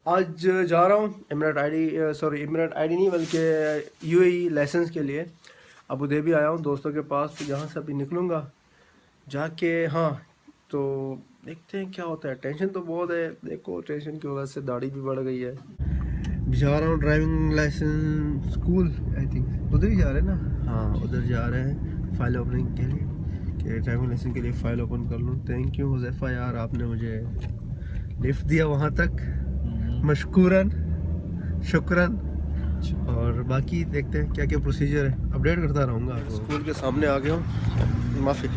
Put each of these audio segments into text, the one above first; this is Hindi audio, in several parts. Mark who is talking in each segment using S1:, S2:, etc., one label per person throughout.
S1: आज जा रहा हूँ इमरात आईडी नहीं बल्कि यूएई लाइसेंस के लिए अबू धाबी आया हूँ दोस्तों के पास। तो यहाँ से अभी निकलूँगा जाके। हाँ, तो देखते हैं क्या होता है। टेंशन तो बहुत है, देखो टेंशन की वजह से दाढ़ी भी बढ़ गई है। जा रहा हूँ driving licence school, I think उधर ही जा रहे हैं ना। हाँ, उधर जा रहे हैं फाइल ओपनिंग के लिए, कि ड्राइविंग लाइसेंस के लिए फ़ाइल ओपन कर लूँ। थैंक यू हुज़ैफ़ा यार, आपने मुझे लिफ्ट दिया वहाँ तक, मशकूरन शुक्रन। और बाकी देखते हैं क्या क्या प्रोसीजर है, अपडेट करता रहूँगा। स्कूल के सामने आ गया हूँ, माफ़ी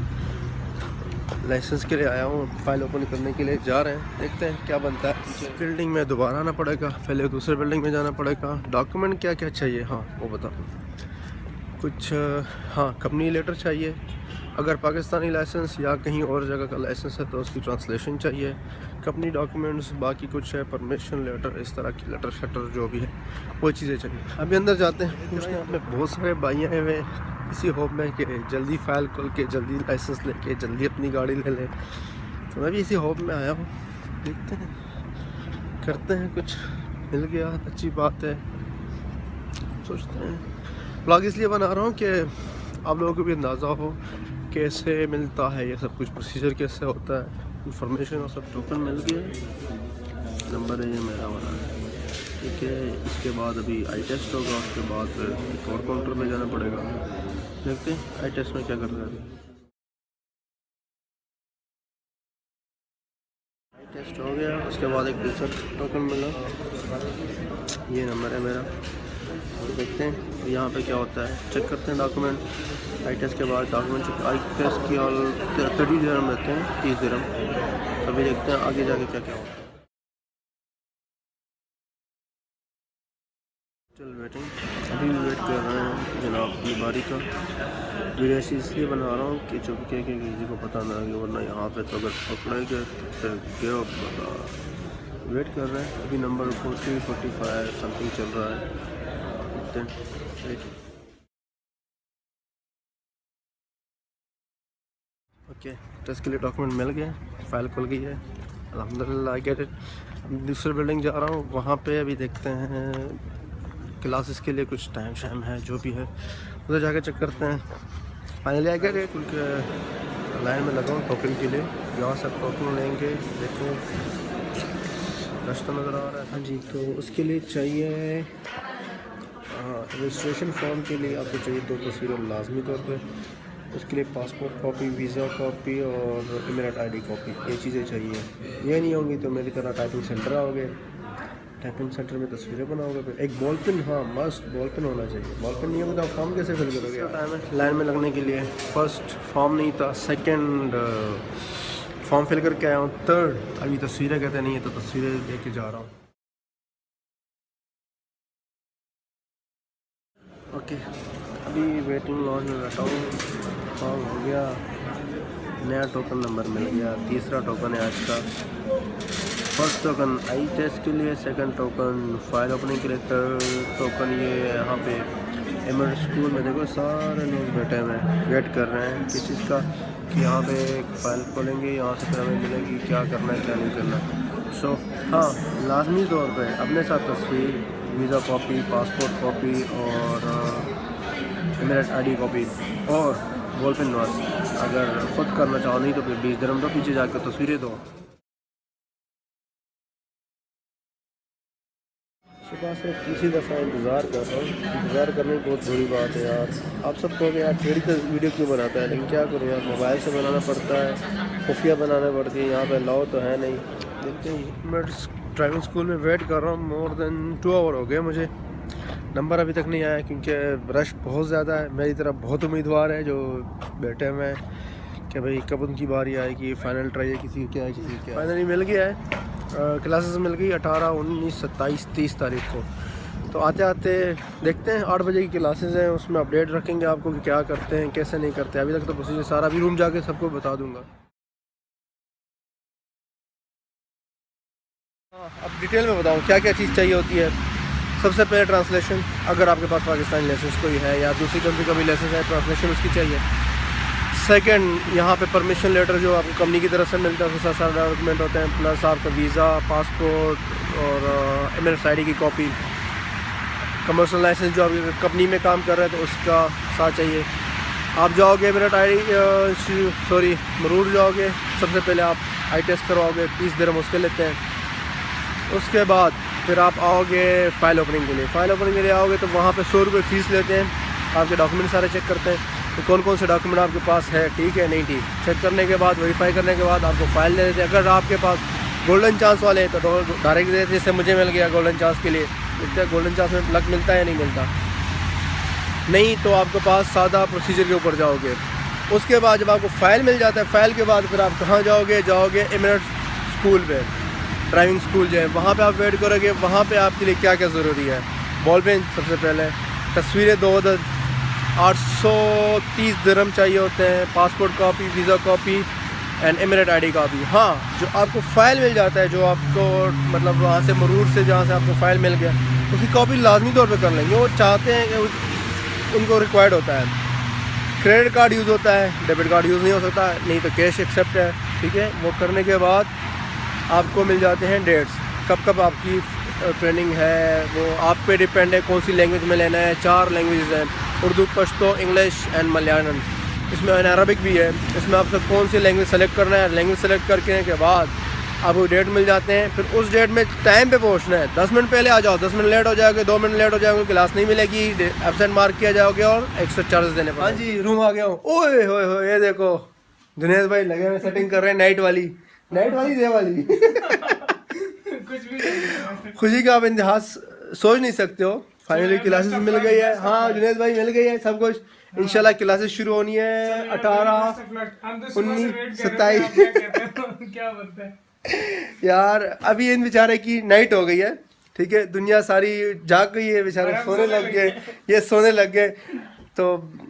S1: लाइसेंस के लिए आया हूँ, फाइल ओपन करने के लिए जा रहे हैं। देखते हैं क्या बनता है। बिल्डिंग में दोबारा आना पड़ेगा, पहले दूसरे बिल्डिंग में जाना पड़ेगा। डॉक्यूमेंट क्या क्या चाहिए, हाँ वो बता कुछ। हाँ, कंपनी लेटर चाहिए, अगर पाकिस्तानी लाइसेंस या कहीं और जगह का लाइसेंस है तो उसकी ट्रांसलेशन चाहिए, कंपनी डॉक्यूमेंट्स, बाकी कुछ है परमिशन लेटर, इस तरह की लेटर शटर जो भी है वो चीज़ें चाहिए। अभी अंदर जाते हैं, पूछते हैं। अपने बहुत सारे भाई आए हुए इसी होप में कि जल्दी फ़ाइल खोल के जल्दी लाइसेंस लेके जल्दी अपनी गाड़ी ले लें। तो मैं भी इसी होप में आया हूँ, देखते हैं करते हैं। कुछ मिल गया अच्छी बात है, सोचते हैं। ब्लॉग इसलिए बना रहा हूँ कि आप लोगों को भी अंदाज़ा हो कैसे मिलता है ये सब कुछ, प्रोसीजर कैसे होता है, इंफॉर्मेशन और सब। टोकन मिल गया, नंबर है ये मेरा वाला, ठीक है। इसके बाद अभी आई टेस्ट होगा, उसके बाद एक और काउंटर में जाना पड़ेगा। देखते हैं आई टेस्ट में क्या करना है। आई टेस्ट हो गया, उसके बाद एक दूसरा टोकन मिला, ये नंबर है मेरा। देखते हैं यहाँ पे क्या होता है, चेक करते हैं डॉक्यूमेंट। आई टेस्ट के बाद डॉक्यूमेंट चेक, आई टेस्ट की ऑल 30 दिरहम रहते हैं, 30 दिरहम। अभी देखते हैं आगे जाके क्या क्या होता है। चल वेटिंग, अभी भी वेट कर रहे हैं जनाब अपनी बारी का। वीडियो ऐसी इसलिए बना रहा हूँ कि चुपके के किसी को पता ना लगे, वरना यहाँ पे तो अगर पकड़ेंगे फिर क्या वेट कर रहे हैं। अभी नंबर 40-45 समथिंग चल रहा है। ओके, टेस्ट के लिए डॉक्यूमेंट मिल गए, फाइल खुल गई है, अल्हम्दुलिल्लाह आई गेट इट। दूसरे बिल्डिंग जा रहा हूँ, वहाँ पे अभी देखते हैं क्लासेस के लिए कुछ टाइम शाइम है जो भी है, उधर जाके चेक करते हैं। फाइनली आ गए क्योंकि लाइन में लगा हूँ टोकन के लिए, यहाँ से टोकन लेंगे। देखो रास्ता नज़र आ रहा है। हाँ जी, तो उसके लिए चाहिए रजिस्ट्रेशन फॉर्म के लिए आपको चाहिए 2 तस्वीरें लाजमी तौर पे। उसके लिए पासपोर्ट कॉपी, वीज़ा कॉपी और इमरात आईडी कॉपी, ये चीज़ें चाहिए। ये नहीं होंगी तो मेरी तरह टाइपिंग सेंटर आओगे, टाइपिंग सेंटर में तस्वीरें बनाओगे। फिर एक बॉल पेन, हाँ मस्ट बॉल पेन होना चाहिए। बॉल पेन नहीं होगा तो आप फॉर्म कैसे फिल करोगे। टाइम है लाइन में लगने के लिए। फर्स्ट फॉर्म नहीं था, सेकेंड फॉर्म फिल करके आया हूँ, थर्ड अभी तस्वीरें कहते नहीं है तो तस्वीरें लेके जा रहा हूँ। ओके, अभी वेटिंग लॉन्च में बैठा हूँ, फॉर्म हो गया, नया टोकन नंबर मिल गया, तीसरा टोकन है आज का। फर्स्ट टोकन आई टेस्ट के लिए, सेकंड टोकन फाइल ओपनिंग के लिए, थर्ड टोकन ये यहाँ पे एमर स्कूल में। देखो सारे लोग बैठे हुए हैं, वेट कर रहे हैं किस चीज़ का, कि यहाँ पे एक फ़ाइल खोलेंगे, यहाँ से फिर हमें मिलेगी क्या करना है क्या नहीं करना। सो हाँ, लाजमी तौर पे अपने साथ तस्वीर, वीज़ा कॉपी, पासपोर्ट कॉपी और इमरात आईडी कॉपी और बॉल पेन नोट्स। अगर ख़ुद करना चाहो नहीं तो फिर 20 दिरहम दो, पीछे जाकर तस्वीरें दो। सुबह से तीसरी दफ़ा इंतज़ार कर रहा हूँ। इंतज़ार करने की बहुत बड़ी बात है यार। आप सब कहोगे यार टेढ़ी वीडियो क्यों बनाता है, लेकिन क्या करूँ यार, मोबाइल से बनाना पड़ता है, खुफिया बनाना पड़ती है, यहाँ पे लाओ तो है नहीं। देखते हैं, मैं ड्राइविंग स्कूल में वेट कर रहा हूँ, मोर देन 2 आवर हो गए मुझे। नंबर अभी तक नहीं आया क्योंकि रश बहुत ज़्यादा है। मेरी तरफ बहुत उम्मीदवार है जो बैठे हुए हैं कि भाई कब उनकी बारी आएगी, फ़ाइनल ट्राई है किसी क्या है किसी क्या। फाइनली मिल गया है, क्लासेस मिल गई 18, 19, 27, 30 तारीख को। तो आते आते देखते हैं, 8 बजे की क्लासेस हैं, उसमें अपडेट रखेंगे आपको कि क्या करते हैं कैसे नहीं करते। अभी तक तो प्रोसीजर सारा, अभी रूम जाके सबको बता दूंगा। हाँ, अब डिटेल में बताऊँ क्या क्या चीज़ चाहिए होती है। सबसे पहले ट्रांसलेशन, अगर आपके पास पाकिस्तानी लाइसेंस कोई है या दूसरी कंट्री का भी लाइसेंस है, ट्रांसलेशन उसकी चाहिए। सेकंड, यहाँ पे परमिशन लेटर जो आपको कंपनी की तरफ से मिलता है, उसके साथ सारे डॉक्यूमेंट होते हैं, प्लस आपका वीज़ा, पासपोर्ट और एमएनएस आईडी की कॉपी, कमर्शियल लाइसेंस जो आपकी कंपनी में काम कर रहे हैं तो उसका साथ चाहिए। आप जाओगे एमएनएस आईडी मरूर जाओगे, सबसे पहले आप आई टेस्ट करवाओगे, 30 दिरहम उसके लेते हैं। उसके बाद फिर आप आओगे फ़ाइल ओपनिंग के लिए। फ़ाइल ओपनिंग के लिए आओगे तो वहाँ पे 100 रुपये फ़ीस लेते हैं। आपके डॉक्यूमेंट सारे चेक करते हैं तो कौन कौन से डॉक्यूमेंट आपके पास है, ठीक है नहीं ठीक। चेक करने के बाद, वेरीफाई करने के बाद आपको फ़ाइल दे देते हैं। अगर आपके पास गोल्डन चांस वाले हैं तो डायरेक्ट दे देते, जैसे मुझे मिल गया गोल्डन चांस के लिए। देखते गोल्डन चांस में लक मिलता है या नहीं मिलता। नहीं तो आपके पास सादा प्रोसीजर के ऊपर जाओगे। उसके बाद जब आपको फ़ाइल मिल जाता है, फ़ाइल के बाद फिर आप कहाँ जाओगे एमएनएस स्कूल पे, ड्राइविंग स्कूल जो है वहाँ पे आप वेट करोगे। वहाँ पे आपके लिए क्या क्या ज़रूरी है, बॉल पेन सबसे पहले, तस्वीरें 2 830 दिरहम चाहिए होते हैं, passport copy, visa copy and MNS ID copy. हाँ, जो आपको फ़ाइल मिल जाता है, जो आपको मतलब वहाँ से मरूर से जहाँ से आपको फ़ाइल मिल गया, उसकी कॉपी लाजमी तौर पे कर लेंगे। वो चाहते हैं कि उनको रिक्वायर्ड होता है। क्रेडिट कार्ड यूज़ होता है, डेबिट कार्ड यूज़ नहीं हो सकता, नहीं तो कैश एक्सेप्ट है, ठीक है। वो करने के बाद आपको मिल जाते हैं डेट्स, कब कब आपकी ट्रेनिंग है। वो आप पे डिपेंड है कौन सी लैंग्वेज में लेना है। 4 लैंग्वेज हैं, उर्दू, पश्तो, इंग्लिश एंड मलयालम। इसमें अरबिक भी है। इसमें आपसे कौन सी लैंग्वेज सेलेक्ट करना है। लैंग्वेज सेलेक्ट करने के बाद आपको डेट मिल जाते हैं। फिर उस डेट में टाइम पे पहुंचना है। 10 मिनट पहले आ जाओ, 10 मिनट लेट हो जाओगे, 2 मिनट लेट हो जाओगे, क्लास नहीं मिलेगी, एब्सेंट मार्क किया जाओगे और एक्स्ट्रा चार्जेस देने पड़ेंगे। हाँ जी, रूम आ गया हूँ। ओए होए होए, ये देखो जुनेद भाई लगे हुए सेटिंग कर रहे हैं, नाइट वाली दे वाली।
S2: कुछ भी नहीं।
S1: खुशी का आप इंतहा सोच नहीं सकते हो। फाइनली क्लासेस मिल गई है। हाँ जुनेद भाई, मिल गई है सब कुछ। इंशाल्लाह क्लासेस शुरू होनी है 18, 19, 27।
S2: क्या बोलते हैं
S1: यार अभी इन बेचारे की नाइट हो गई है, ठीक है। दुनिया सारी जाग गई है, बेचारे सोने लग गए, ये सोने लग गए। तो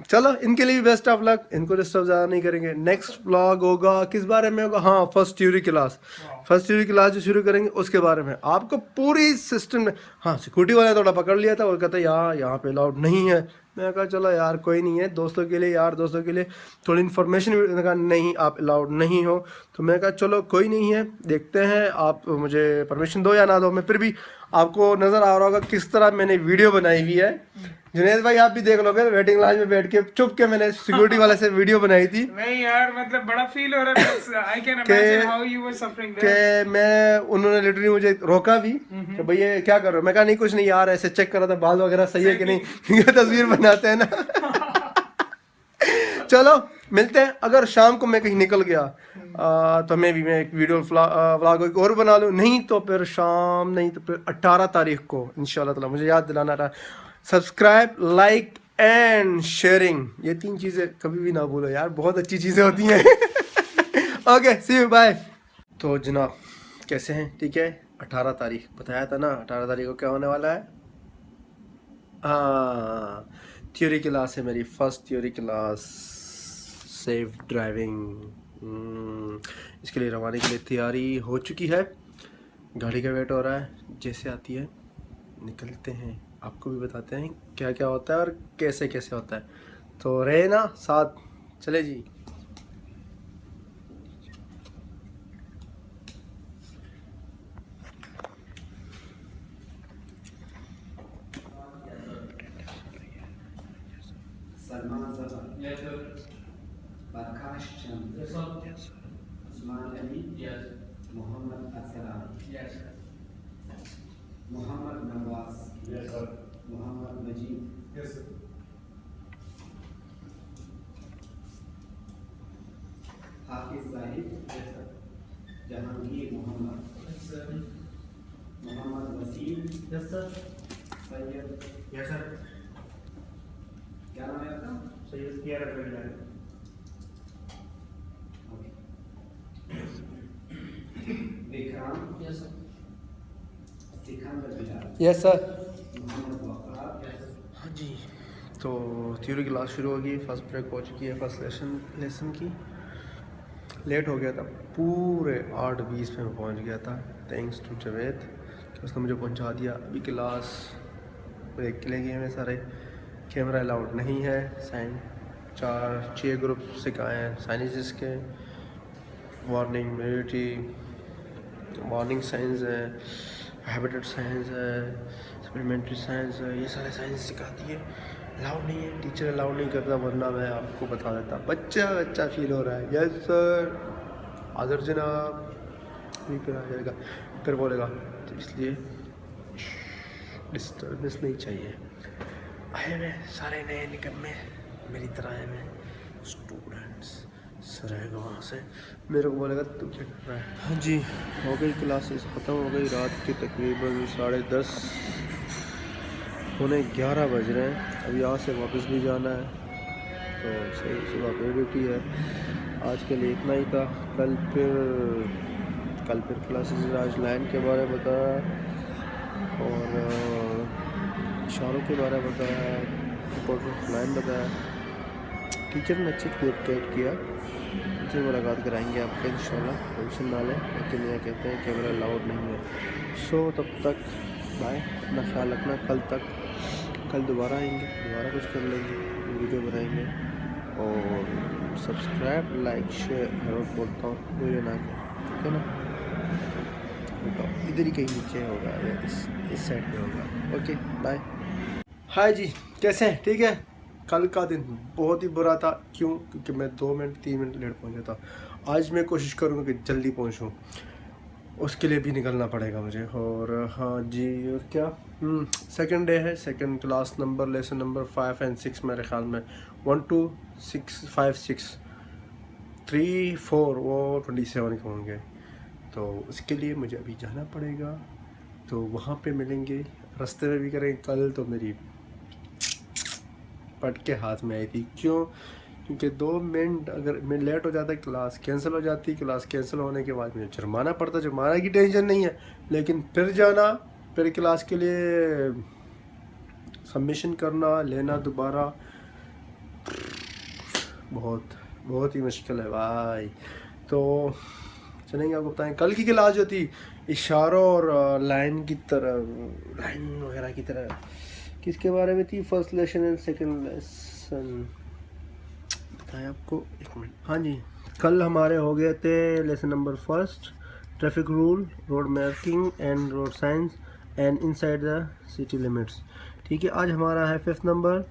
S1: चलो, इनके लिए भी बेस्ट ऑफ लक। इनको डिस्टर्ब ज़्यादा नहीं करेंगे। नेक्स्ट व्लॉग होगा किस बारे में होगा, हाँ फर्स्ट थ्योरी क्लास जो शुरू करेंगे उसके बारे में आपको पूरी सिस्टम में। हाँ, सिक्योरिटी वाले थोड़ा पकड़ लिया था और कहता यहाँ पे अलाउड नहीं है। मैं कहा चलो यार कोई नहीं है, दोस्तों के लिए, यार दोस्तों के लिए थोड़ी इन्फॉर्मेशन। मैंने कहा नहीं, आप अलाउड नहीं हो। तो मैं कहा चलो कोई नहीं है, देखते हैं आप मुझे परमिशन दो या ना दो। मैं फिर भी आपको नज़र आ रहा होगा किस तरह मैंने वीडियो बनाई हुई है। जुनेद भाई आप भी देख लोगे, वेटिंग लॉज में बैठ के चुप के मैंने सिक्योरिटी वाले से वीडियो बनाई थी।
S2: नहीं यार, मतलब बड़ा फील हो रहा है। I can imagine how you were suffering there.
S1: कि मैं, उन्होंने लिटरली मुझे रोका भी कि भैया क्या कर रहे हो। मैं कहा नहीं कुछ नहीं यार, ऐसे चेक कर रहा था बाल वगैरह सही है कि नहीं, क्योंकि तस्वीर बनाते हैं ना। चलो मिलते हैं। अगर शाम को मैं कहीं निकल गया तो मैं एक वीडियो व्लॉग और बना लूँ। नहीं तो फिर 18 तारीख को इंशाल्लाह ताला, मुझे याद दिलाना था, सब्सक्राइब, लाइक एंड शेयरिंग, ये 3 चीज़ें कभी भी ना भूलो यार, बहुत अच्छी चीज़ें होती हैं। Okay, see you, bye. तो जनाब कैसे हैं, ठीक है। 18 तारीख बताया था ना, 18 तारीख को क्या होने वाला है। हाँ, थ्योरी क्लास है मेरी, first theory class, safe driving. इसके लिए रवानी के लिए तैयारी हो चुकी है। गाड़ी का वेट हो रहा है, जैसे आती है निकलते हैं, आपको भी बताते हैं क्या क्या होता है और कैसे कैसे होता है। तो रहे ना साथ, चले जी।
S3: सलमान सफर, प्रकाश चंद्र, उस्मान अली, मोहम्मद असलम, मोहम्मद नवाज, मोहम्मद मजीद, हाफिज साहिब, जहांगीर मोहम्मद, मोहम्मद वसीम, सैयद, क्या नाम है आपका? सैयद किया विक्रम, सिकंदर बिलाल,
S1: यस सर।
S3: मोहम्मद वक़ार।
S1: हाँ जी, तो थ्योरी क्लास शुरू होगी, फर्स्ट ब्रेक हो चुकी है, फर्स्ट लेसन की। लेट हो गया था, पूरे 8:20 पे मैं पहुंच गया था, थैंक्स टू जावेद कि उसने मुझे पहुंचा दिया। अभी क्लास ब्रेक के लिए गए हैं सारे। कैमरा अलाउड नहीं है। 6 ग्रुप सिखाए हैं साइंस के, वार्निंग, मिलिट्री, वार्निंग साइंस है, हैबिटेट साइंस है, सप्लीमेंट्री साइंस है, ये सारे साइंस सिखाती है। अलाउड नहीं है, टीचर अलाउड नहीं करता, वरना मैं आपको बता देता। बच्चा फील हो रहा है, यस सर आदर जनाब, नहीं फिर आ जाएगा, फिर बोलेगा, तो इसलिए डिस्टर्बेंस नहीं चाहिए। आए हुए सारे नए निकम्मे मेरी तरह आए हुए स्टूडेंट्स, सर आएगा वहाँ से मेरे को बोलेगा तू क्या कर रहा है। हाँ जी, हो गई क्लासेस ख़त्म हो गई, रात के तकरीबन 10:30 पौने 11 बज रहे हैं। अब यहाँ से वापस भी जाना है, तो सही सुबह पे ड्यूटी है। आज के लिए इतना ही था। कल फिर क्लासेस, आज लाइन के बारे में बताया और इशारों के बारे में बताया, रिपोर्ट ऑफ लाइन बताया। टीचर ने अच्छे गाइड किया, उनसे मुलाकात कराएंगे आपके इंशाल्लाह, टेंशन ना लें। लेकिन यह कहते हैं कैमरा अलाउड नहीं है। सो तब तक बाय, अपना ख्याल रखना। कल दोबारा आएंगे, दोबारा कुछ कर लेंगे, वीडियो बनाएंगे। और सब्सक्राइब, लाइक, शेयर हर वक्त बोलता हूँ, वीडियो ना करें, ठीक है ना। इधर ही कहीं नीचे होगा या इस साइड पे होगा। Okay bye. हाय जी, कैसे हैं? ठीक है। कल का दिन बहुत ही बुरा था। क्यों? क्योंकि मैं 2 मिनट 3 मिनट लेट पहुंचा था। आज मैं कोशिश करूँगा कि जल्दी पहुंचूं, उसके लिए भी निकलना पड़ेगा मुझे। और हाँ जी, और क्या, सेकंड डे है, second class number, lesson number 5 और 6 मेरे ख्याल में 1 2 6 5 6 3 4 वो 27 के होंगे। तो उसके लिए मुझे अभी जाना पड़ेगा, तो वहाँ पे मिलेंगे। रास्ते में भी करेंगे। कल तो मेरी पट के हाथ में आई थी। क्यों? क्योंकि 2 मिनट अगर मैं लेट हो जाता, क्लास कैंसिल हो जाती। क्लास कैंसिल होने के बाद मुझे जुर्माना पड़ता। जुर्माना की टेंशन नहीं है, लेकिन फिर जाना, फिर क्लास के लिए सबमिशन करना, लेना दोबारा, बहुत ही मुश्किल है भाई। तो चलेंगे, आपको बताएं। कल की क्लास जो थी इशारों और लाइन की तरह, लाइन वगैरह की तरह, किसके बारे में थी? First lesson and second lesson बताएं आपको, 1 मिनट। हाँ जी, कल हमारे हो गए थे lesson number 1, traffic rule, road marking and road science and inside the city limits. ठीक है, आज हमारा है 5th number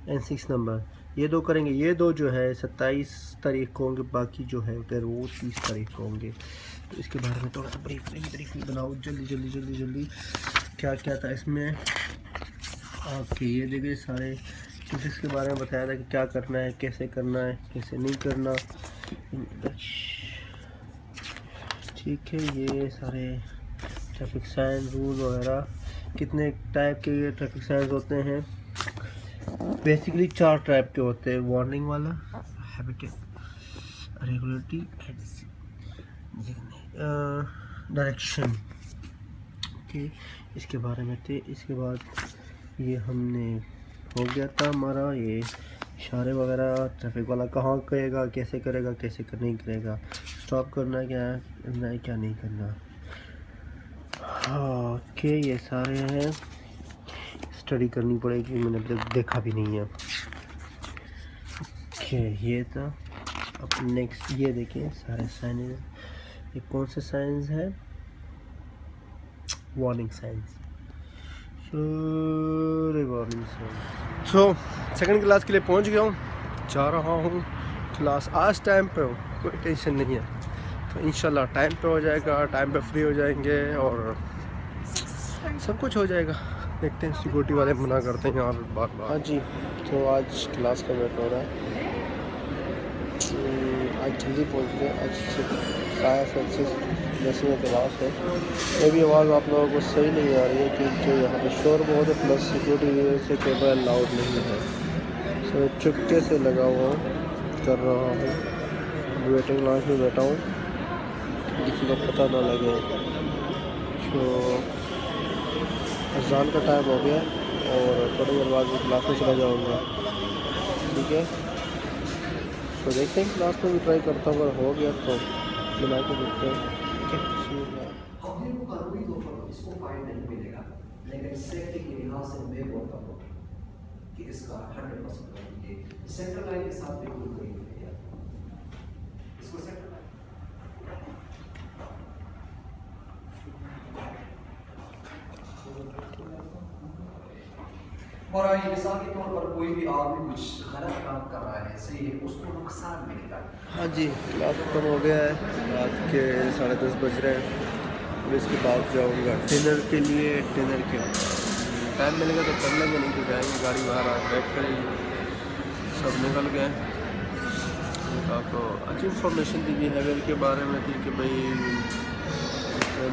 S1: and 6th number. ये 2 करेंगे। ये 2 जो है 27 तारीख को होंगे, बाकी जो है फिर वो 30 तारीख को होंगे। तो इसके बारे में थोड़ा सा ब्रीफ बनाओ, जल्दी। क्या था इसमें? ओके, ये देखिए सारे फिजिक्स के बारे में बताया था कि क्या करना है, कैसे करना है, कैसे नहीं करना। ठीक है, ये सारे ट्रैफिक साइन रूल वगैरह, कितने टाइप के ये ट्रैफिक साइंस होते हैं? बेसिकली 4 टाइप के होते हैं। वार्निंग वाला, हैबिटेट, रेगुलेटरी, डायरेक्शन। ओके, इसके बारे में थे। इसके बाद ये हमने हो गया था हमारा ये इशारे वगैरह, ट्रैफिक वाला कहाँ करेगा, कैसे करेगा, कैसे नहीं करेगा, स्टॉप करना क्या है, क्या नहीं करना। हाँ ओके, ये सारे हैं, स्टडी करनी पड़ेगी, मैंने अभी तक देखा भी नहीं है। ओके, ये था। अब नेक्स्ट ये देखिए सारे साइंस, ये कौन से साइंस है? Warning science, warning science. So second class के लिए पहुंच गया हूँ, जा रहा हूँ क्लास। आज टाइम पे हूँ, कोई टेंशन नहीं है। तो इंशाल्लाह टाइम पे हो जाएगा, टाइम पे फ्री हो जाएंगे और सब कुछ हो जाएगा। देखते हैं, सिक्योरिटी वाले मना करते हैं यहाँ पे बार। हाँ जी, तो आज क्लास का वेट हो रहा है। आज जल्दी पहुँच गए। आज 5 और 6 जैसे में क्लास है। ये भी आवाज़ आप लोगों को सही नहीं आ रही है क्योंकि यहाँ पे शोर बहुत है, प्लस सिक्योरिटी से कैमरा अलाउड नहीं है। सो चुपके से लगा हुआ कर रहा हूँ, वेटिंग लॉन्च में बैठा हूँ, किसी को पता ना लगे। तो अज़ान का टाइम हो गया और थोड़ी देर बाद मैं क्लास में चला जाऊँगा। ठीक है, तो देखते हैं, क्लास में भी ट्राई करता हूँ, अगर हो गया तो मिला के देखते हैं।
S4: अपने को कानूनी तौर पर इसको फाइन नहीं मिलेगा, लेकिन सेफ्टी के लिहाज से मैं बोलता हूँ कि इसका 100% करेंगे। सेंटर लाइन के साथ बिल्कुल कोई नहीं है, इसको सेंटर लाइन और ये मिसाल के तौर पर कोई भी आदमी कुछ गलत काम कर रहा है, सही है, उसको नुकसान मिलेगा।
S1: हाँ जी, क्लास खत्म हो गया है, रात के 10:30 बज रहे हैं। और इसके बाद जाऊँगा डिनर के लिए। डिनर के टाइम मिलेगा तो कर लेंगे, नहीं तो जाएंगे, गाड़ी बाहर आ वेट करेंगे। सब निकल गए। तो अच्छी इन्फॉर्मेशन दी बिहेवियर के बारे में थी कि भाई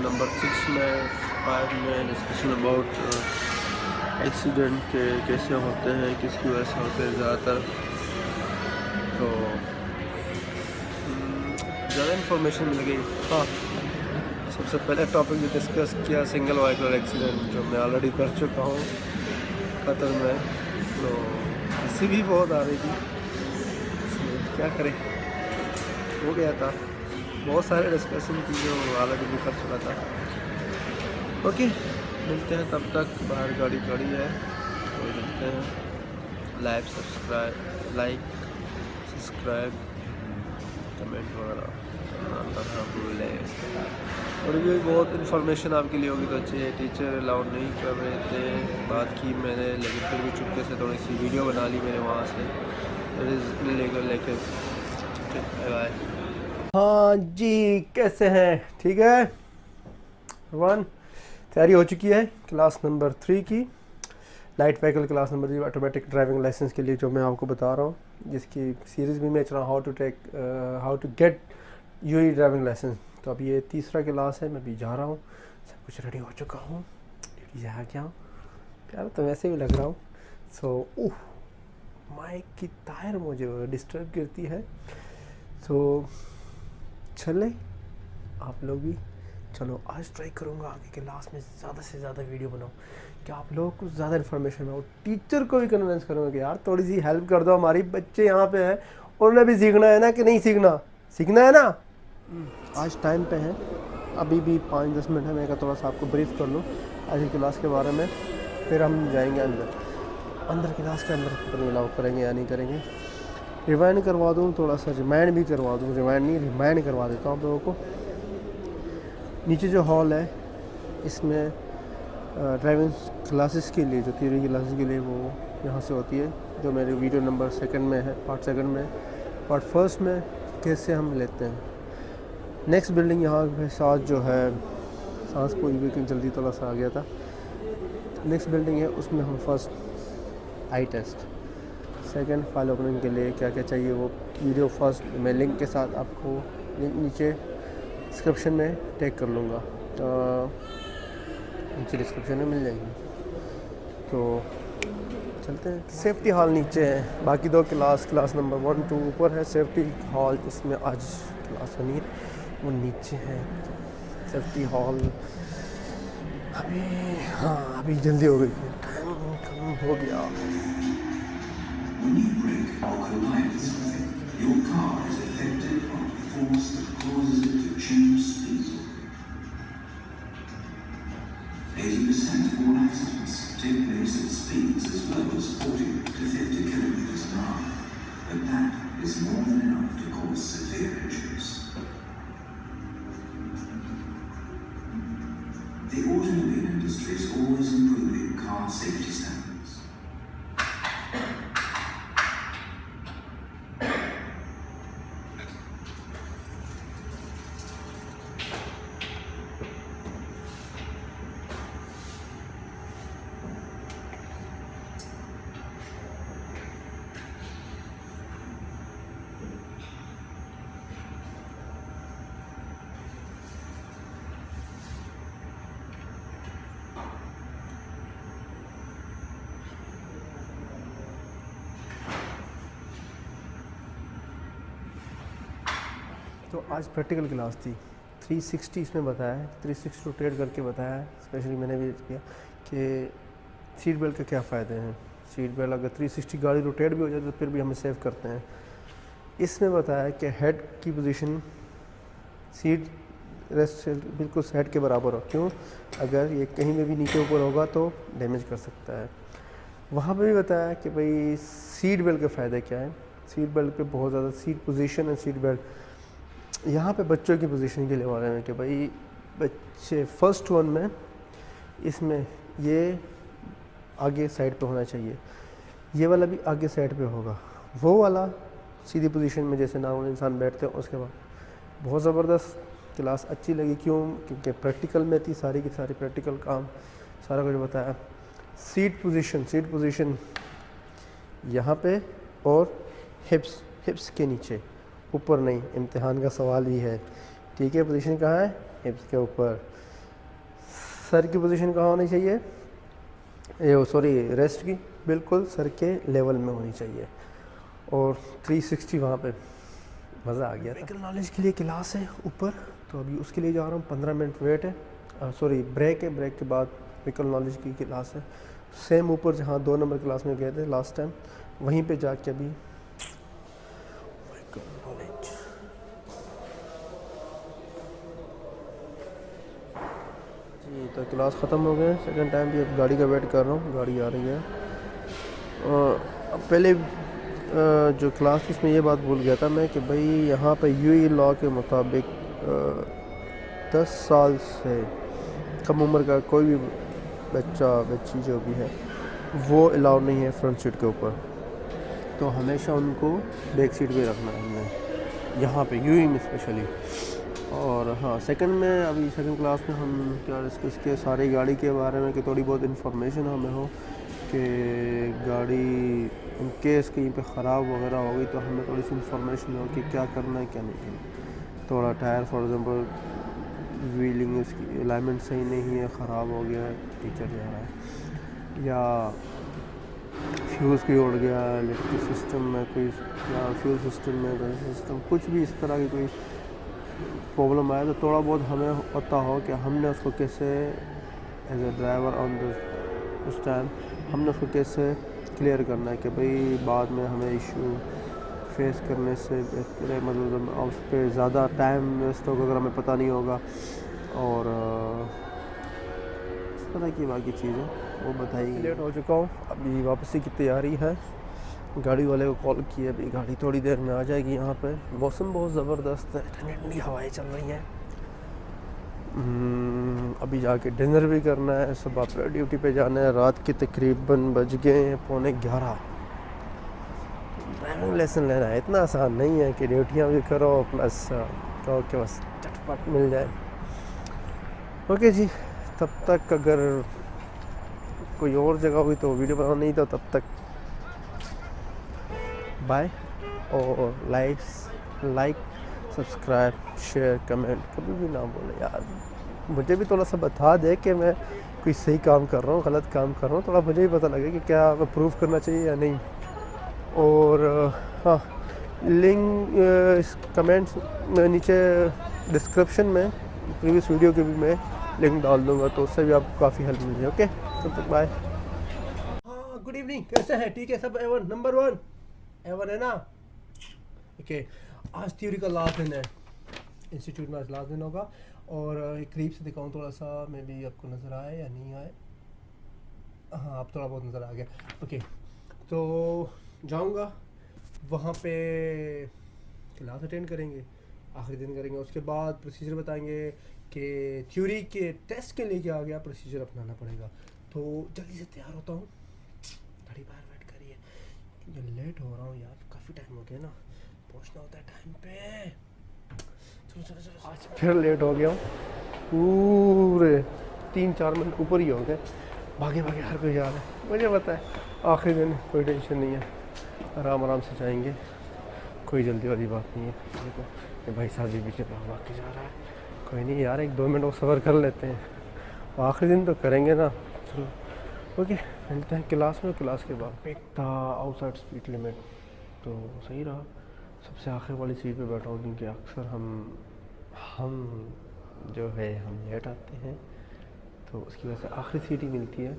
S1: नंबर 6 में 5 में डिस्कशन अबाउट एक्सीडेंट के कैसे होते हैं, किसकी वजह से होते हैं ज़्यादातर। तो ज़्यादा इन्फॉर्मेशन मिल गई। हाँ, सबसे पहले टॉपिक जो डिस्कस किया सिंगल व्हीकल एक्सीडेंट, जो मैं ऑलरेडी कर चुका हूँ कतर में। तो हंसी भी बहुत आ रही थी, क्या करें, हो गया था। बहुत सारे डिस्कशन थी जो ऑलरेडी भी कर चुका था। ओके, मिलते हैं तब तक। बाहर गाड़ी खड़ी है तो मिलते हैं। लाइक सब्सक्राइब कमेंट वगैरह करना भूलें। और भी बहुत इन्फॉर्मेशन आपके लिए होगी तो अच्छी है। टीचर अलाउड नहीं कर रहे थे, बात की मैंने, लेकिन फिर भी चुपके से थोड़ी सी वीडियो बना ली मैंने वहाँ से। इलीगल लेके बाय। हाँ जी, कैसे हैं? ठीक है। तैयारी हो चुकी है क्लास नंबर 3 की, light vehicle class number 3 automatic driving licence के लिए, जो मैं आपको बता रहा हूँ, जिसकी सीरीज़ भी मैं चला how to get UAE driving licence. तो अब ये तीसरा क्लास है, मैं भी जा रहा हूँ। सब कुछ रेडी हो चुका हूँ, रेडी जा गया हूँ, प्यार तो वैसे भी लग रहा हूँ। सो माइक की तार मुझे डिस्टर्ब करती है। तो चले आप लोग भी चलो। आज ट्राई करूँगा आगे क्लास में ज़्यादा से ज़्यादा वीडियो बनाऊँ कि आप लोगों को ज़्यादा इन्फॉर्मेशन हो। टीचर को भी कन्विंस करूँगा कि यार थोड़ी सी हेल्प कर दो, हमारी बच्चे यहाँ पे हैं, उन्हें भी सीखना है ना, कि नहीं सीखना है ना। आज टाइम पे है, अभी भी 5-10 मिनट है। मैं कहा थोड़ा सा आपको ब्रीफ कर लूँ आज की क्लास के बारे में, फिर हम जाएंगे अंदर क्लास के अंदर। पता नहीं अलाउ करेंगे या नहीं करेंगे। रिवाइंड करवा दूँ, थोड़ा सा रिमाइंड भी करवा दूँ। रिमाइंड करवा देता हूँ आप लोगों को। नीचे जो हॉल है, इसमें ड्राइविंग क्लासेस के लिए, जो थ्योरी क्लासेस के लिए, वो यहाँ से होती है, जो मेरे वीडियो नंबर 2 में है, पार्ट 2 में। पार्ट 1 में कैसे हम लेते हैं। नेक्स्ट बिल्डिंग यहाँ के साथ जो है, सांस पूरी लेकिन जल्दी थोड़ा सा आ गया था। नेक्स्ट बिल्डिंग है, उसमें हम first eye test, second file opening के लिए क्या क्या चाहिए वो वीडियो फर्स्ट मैं लिंक के साथ आपको लिंक नीचे डिस्क्रिप्शन में टैग कर लूँगा, तो नीचे डिस्क्रिप्शन में मिल जाएगी। तो चलते हैं। सेफ्टी हॉल नीचे है, बाकी 2 क्लास नंबर 1, 2 ऊपर है। सेफ्टी हॉल जिसमें आज क्लास होनी है वो नीचे है। सेफ्टी हॉल अभी जल्दी हो गई, टाइम कम हो गया।
S5: When you brake or collide with something, your car is affected by the force that causes it to change speed. 80% of all accidents take place at speeds as low as 40 to 50 kilometers an hour, but that is more than enough to cause severe injuries. The automobile industry is always improving car safety standards.
S1: तो आज प्रैक्टिकल क्लास थी। 360 इसमें बताया है, 360 रोटेट करके बताया है। स्पेशली मैंने भी किया कि सीट बेल्ट के क्या फ़ायदे हैं। सीट बेल्ट अगर 360 गाड़ी रोटेट भी हो जाए तो फिर भी हमें सेव करते हैं। इसमें बताया कि हेड की पोजीशन सीट रेस्ट से बिल्कुल हेड के बराबर हो। क्यों? अगर ये कहीं में भी नीचे ऊपर होगा तो डैमेज कर सकता है। वहाँ पे भी बताया कि भाई सीट बेल्ट के फ़ायदे क्या हैं। सीट बेल्ट पे बहुत ज़्यादा सीट पोजीशन है। सीट बेल्ट यहाँ पे बच्चों की पोजीशन के लिए बारे में कि भाई बच्चे फर्स्ट वन में इसमें ये आगे साइड पे होना चाहिए, ये वाला भी आगे साइड पे होगा, वो वाला सीधी पोजीशन में जैसे नॉर्मल इंसान बैठते हैं। उसके बाद बहुत ज़बरदस्त क्लास अच्छी लगी, क्यों? क्योंकि प्रैक्टिकल में थी, सारी की सारी प्रैक्टिकल काम सारा कुछ बताया। सीट पोजीशन यहाँ पे और हिप्स के नीचे, ऊपर नहीं, इम्तिहान का सवाल ही है, ठीक है। पोजीशन कहाँ है? हिप्स के ऊपर। सर की पोजीशन कहाँ होनी चाहिए? रेस्ट की बिल्कुल सर के लेवल में होनी चाहिए, और 360 वहाँ पे। मज़ा आ गया। व्हीकल नॉलेज के लिए क्लास है ऊपर, तो अभी उसके लिए जा रहा हूँ। 15 मिनट वेट है, ब्रेक है, ब्रेक के बाद व्हीकल नॉलेज की क्लास है। सेम ऊपर जहाँ 2 नंबर क्लास में गए थे लास्ट टाइम, वहीं पे जाके अभी व्हीकल नॉलेज। जी तो क्लास ख़त्म हो गए, सेकंड टाइम भी अब गाड़ी का वेट कर रहा हूँ, गाड़ी आ रही है। पहले जो क्लास थी इसमें ये बात भूल गया था मैं कि भाई यहाँ पे यूएई लॉ के मुताबिक 10 साल से कम उम्र का कोई भी बच्ची जो भी है वो अलाउ नहीं है फ्रंट सीट के ऊपर, तो हमेशा उनको बैक सीट पे रखना है हमने यहाँ पे यूएई में स्पेशली। और हाँ, अभी सेकंड क्लास में हम क्या डिस्कस किए सारी गाड़ी के बारे में, कि थोड़ी बहुत इन्फॉर्मेशन हमें हो कि गाड़ी इन केस कहीं पे ख़राब वगैरह हो गई तो हमें थोड़ी सी इन्फॉर्मेशन हो कि क्या करना है क्या नहीं करना। थोड़ा टायर फॉर एग्ज़ाम्पल व्हीलिंग, इसकी अलाइनमेंट सही नहीं है, ख़राब हो गया है, टीचर जा रहा है, या फ्यूज़ की उड़ गया इलेक्ट्रिक सिस्टम में कोई, या फ्यूल सिस्टम में कोई सिस्टम, कुछ भी इस तरह की कोई प्रॉब्लम आया तो थोड़ा बहुत हमें पता हो कि हमने उसको कैसे as a driver on the उस टाइम हमने उसको कैसे क्लियर करना है, कि भाई बाद में हमें इशू फेस करने से मतलब उस पर ज़्यादा टाइम वेस्ट होगा अगर हमें पता नहीं होगा। और इस तरह की बाकी चीज़ें वो बताइए। लेट हो चुका हूँ, अभी वापसी की तैयारी है। गाड़ी वाले को कॉल किया, अभी गाड़ी थोड़ी देर में आ जाएगी। यहाँ पे मौसम बहुत ज़बरदस्त है, ठंडी ठंडी हवाएं चल रही हैं। अभी जाके डिनर भी करना है, सुबह पे ड्यूटी पे जाना है। रात के तकरीबन बज गए हैं 11:15। ड्राइविंग लेसन लेना है इतना आसान नहीं है कि ड्यूटियाँ भी करो प्लस कहो कि बस झटपट मिल जाए। ओके जी, तब तक अगर कोई और जगह हुई तो वीडियो बनाना नहीं, तो तब तक बाय। और लाइक सब्सक्राइब शेयर कमेंट कभी भी ना बोले यार, मुझे भी थोड़ा सा बता दे कि मैं कोई सही काम कर रहा हूँ गलत काम कर रहा हूँ, थोड़ा मुझे भी पता लगे कि क्या मैं प्रूव करना चाहिए या नहीं। और हाँ, लिंक इस कमेंट्स में नीचे डिस्क्रिप्शन में प्रीवियस वीडियो के भी मैं लिंक डाल दूँगा, तो उससे भी आपको काफ़ी हेल्प मिल जाए। ओके, तब तक बाय। हाँ, गुड इवनिंग, कैसे हैं? ठीक है सब? एवन नंबर 1 एवन है ना? ओके, आज थ्योरी का लास्ट दिन है, इंस्टीट्यूट में आज लास्ट दिन होगा। और एक करीब से दिखाऊँ थोड़ा सा, मे भी आपको नज़र आए या नहीं आए। हाँ, आप थोड़ा बहुत नज़र आ गया। ओके, तो जाऊँगा वहाँ पे, क्लास अटेंड करेंगे, आखिरी दिन करेंगे। उसके बाद प्रोसीजर बताएंगे कि थ्योरी के टेस्ट के लिए क्या आ गया प्रोसीजर अपनाना पड़ेगा। तो जल्दी से तैयार होता हूँ, गाड़ी बाहर वेट करिए, क्योंकि लेट हो रहा हूँ यार, काफ़ी टाइम हो गया ना, पहुँचना होता है टाइम पे। चलो चलो चलो, आज फिर लेट हो गया हूँ, पूरे 3-4 मिनट ऊपर ही हो गए। भागे भागे हर कोई जा रहा है, मुझे पता है आखिरी दिन, कोई टेंशन नहीं है, आराम आराम से जाएंगे, कोई जल्दी वाली बात नहीं है। देखो ये भाई साहब भी पीछे भाग जा रहा है, कोई नहीं यार, 1-2 मिनट और सफ़र कर लेते हैं, आखिरी दिन तो करेंगे ना। चलो ओके, मिलते हैं क्लास में। क्लास के बाद एक था आउटसाइड स्पीड लिमिट, तो सही रहा, सबसे आखिर वाली सीट पे बैठा हूँ, क्योंकि अक्सर हम जो है हम लेट आते हैं, तो उसकी वजह से आखिरी सीट ही मिलती है।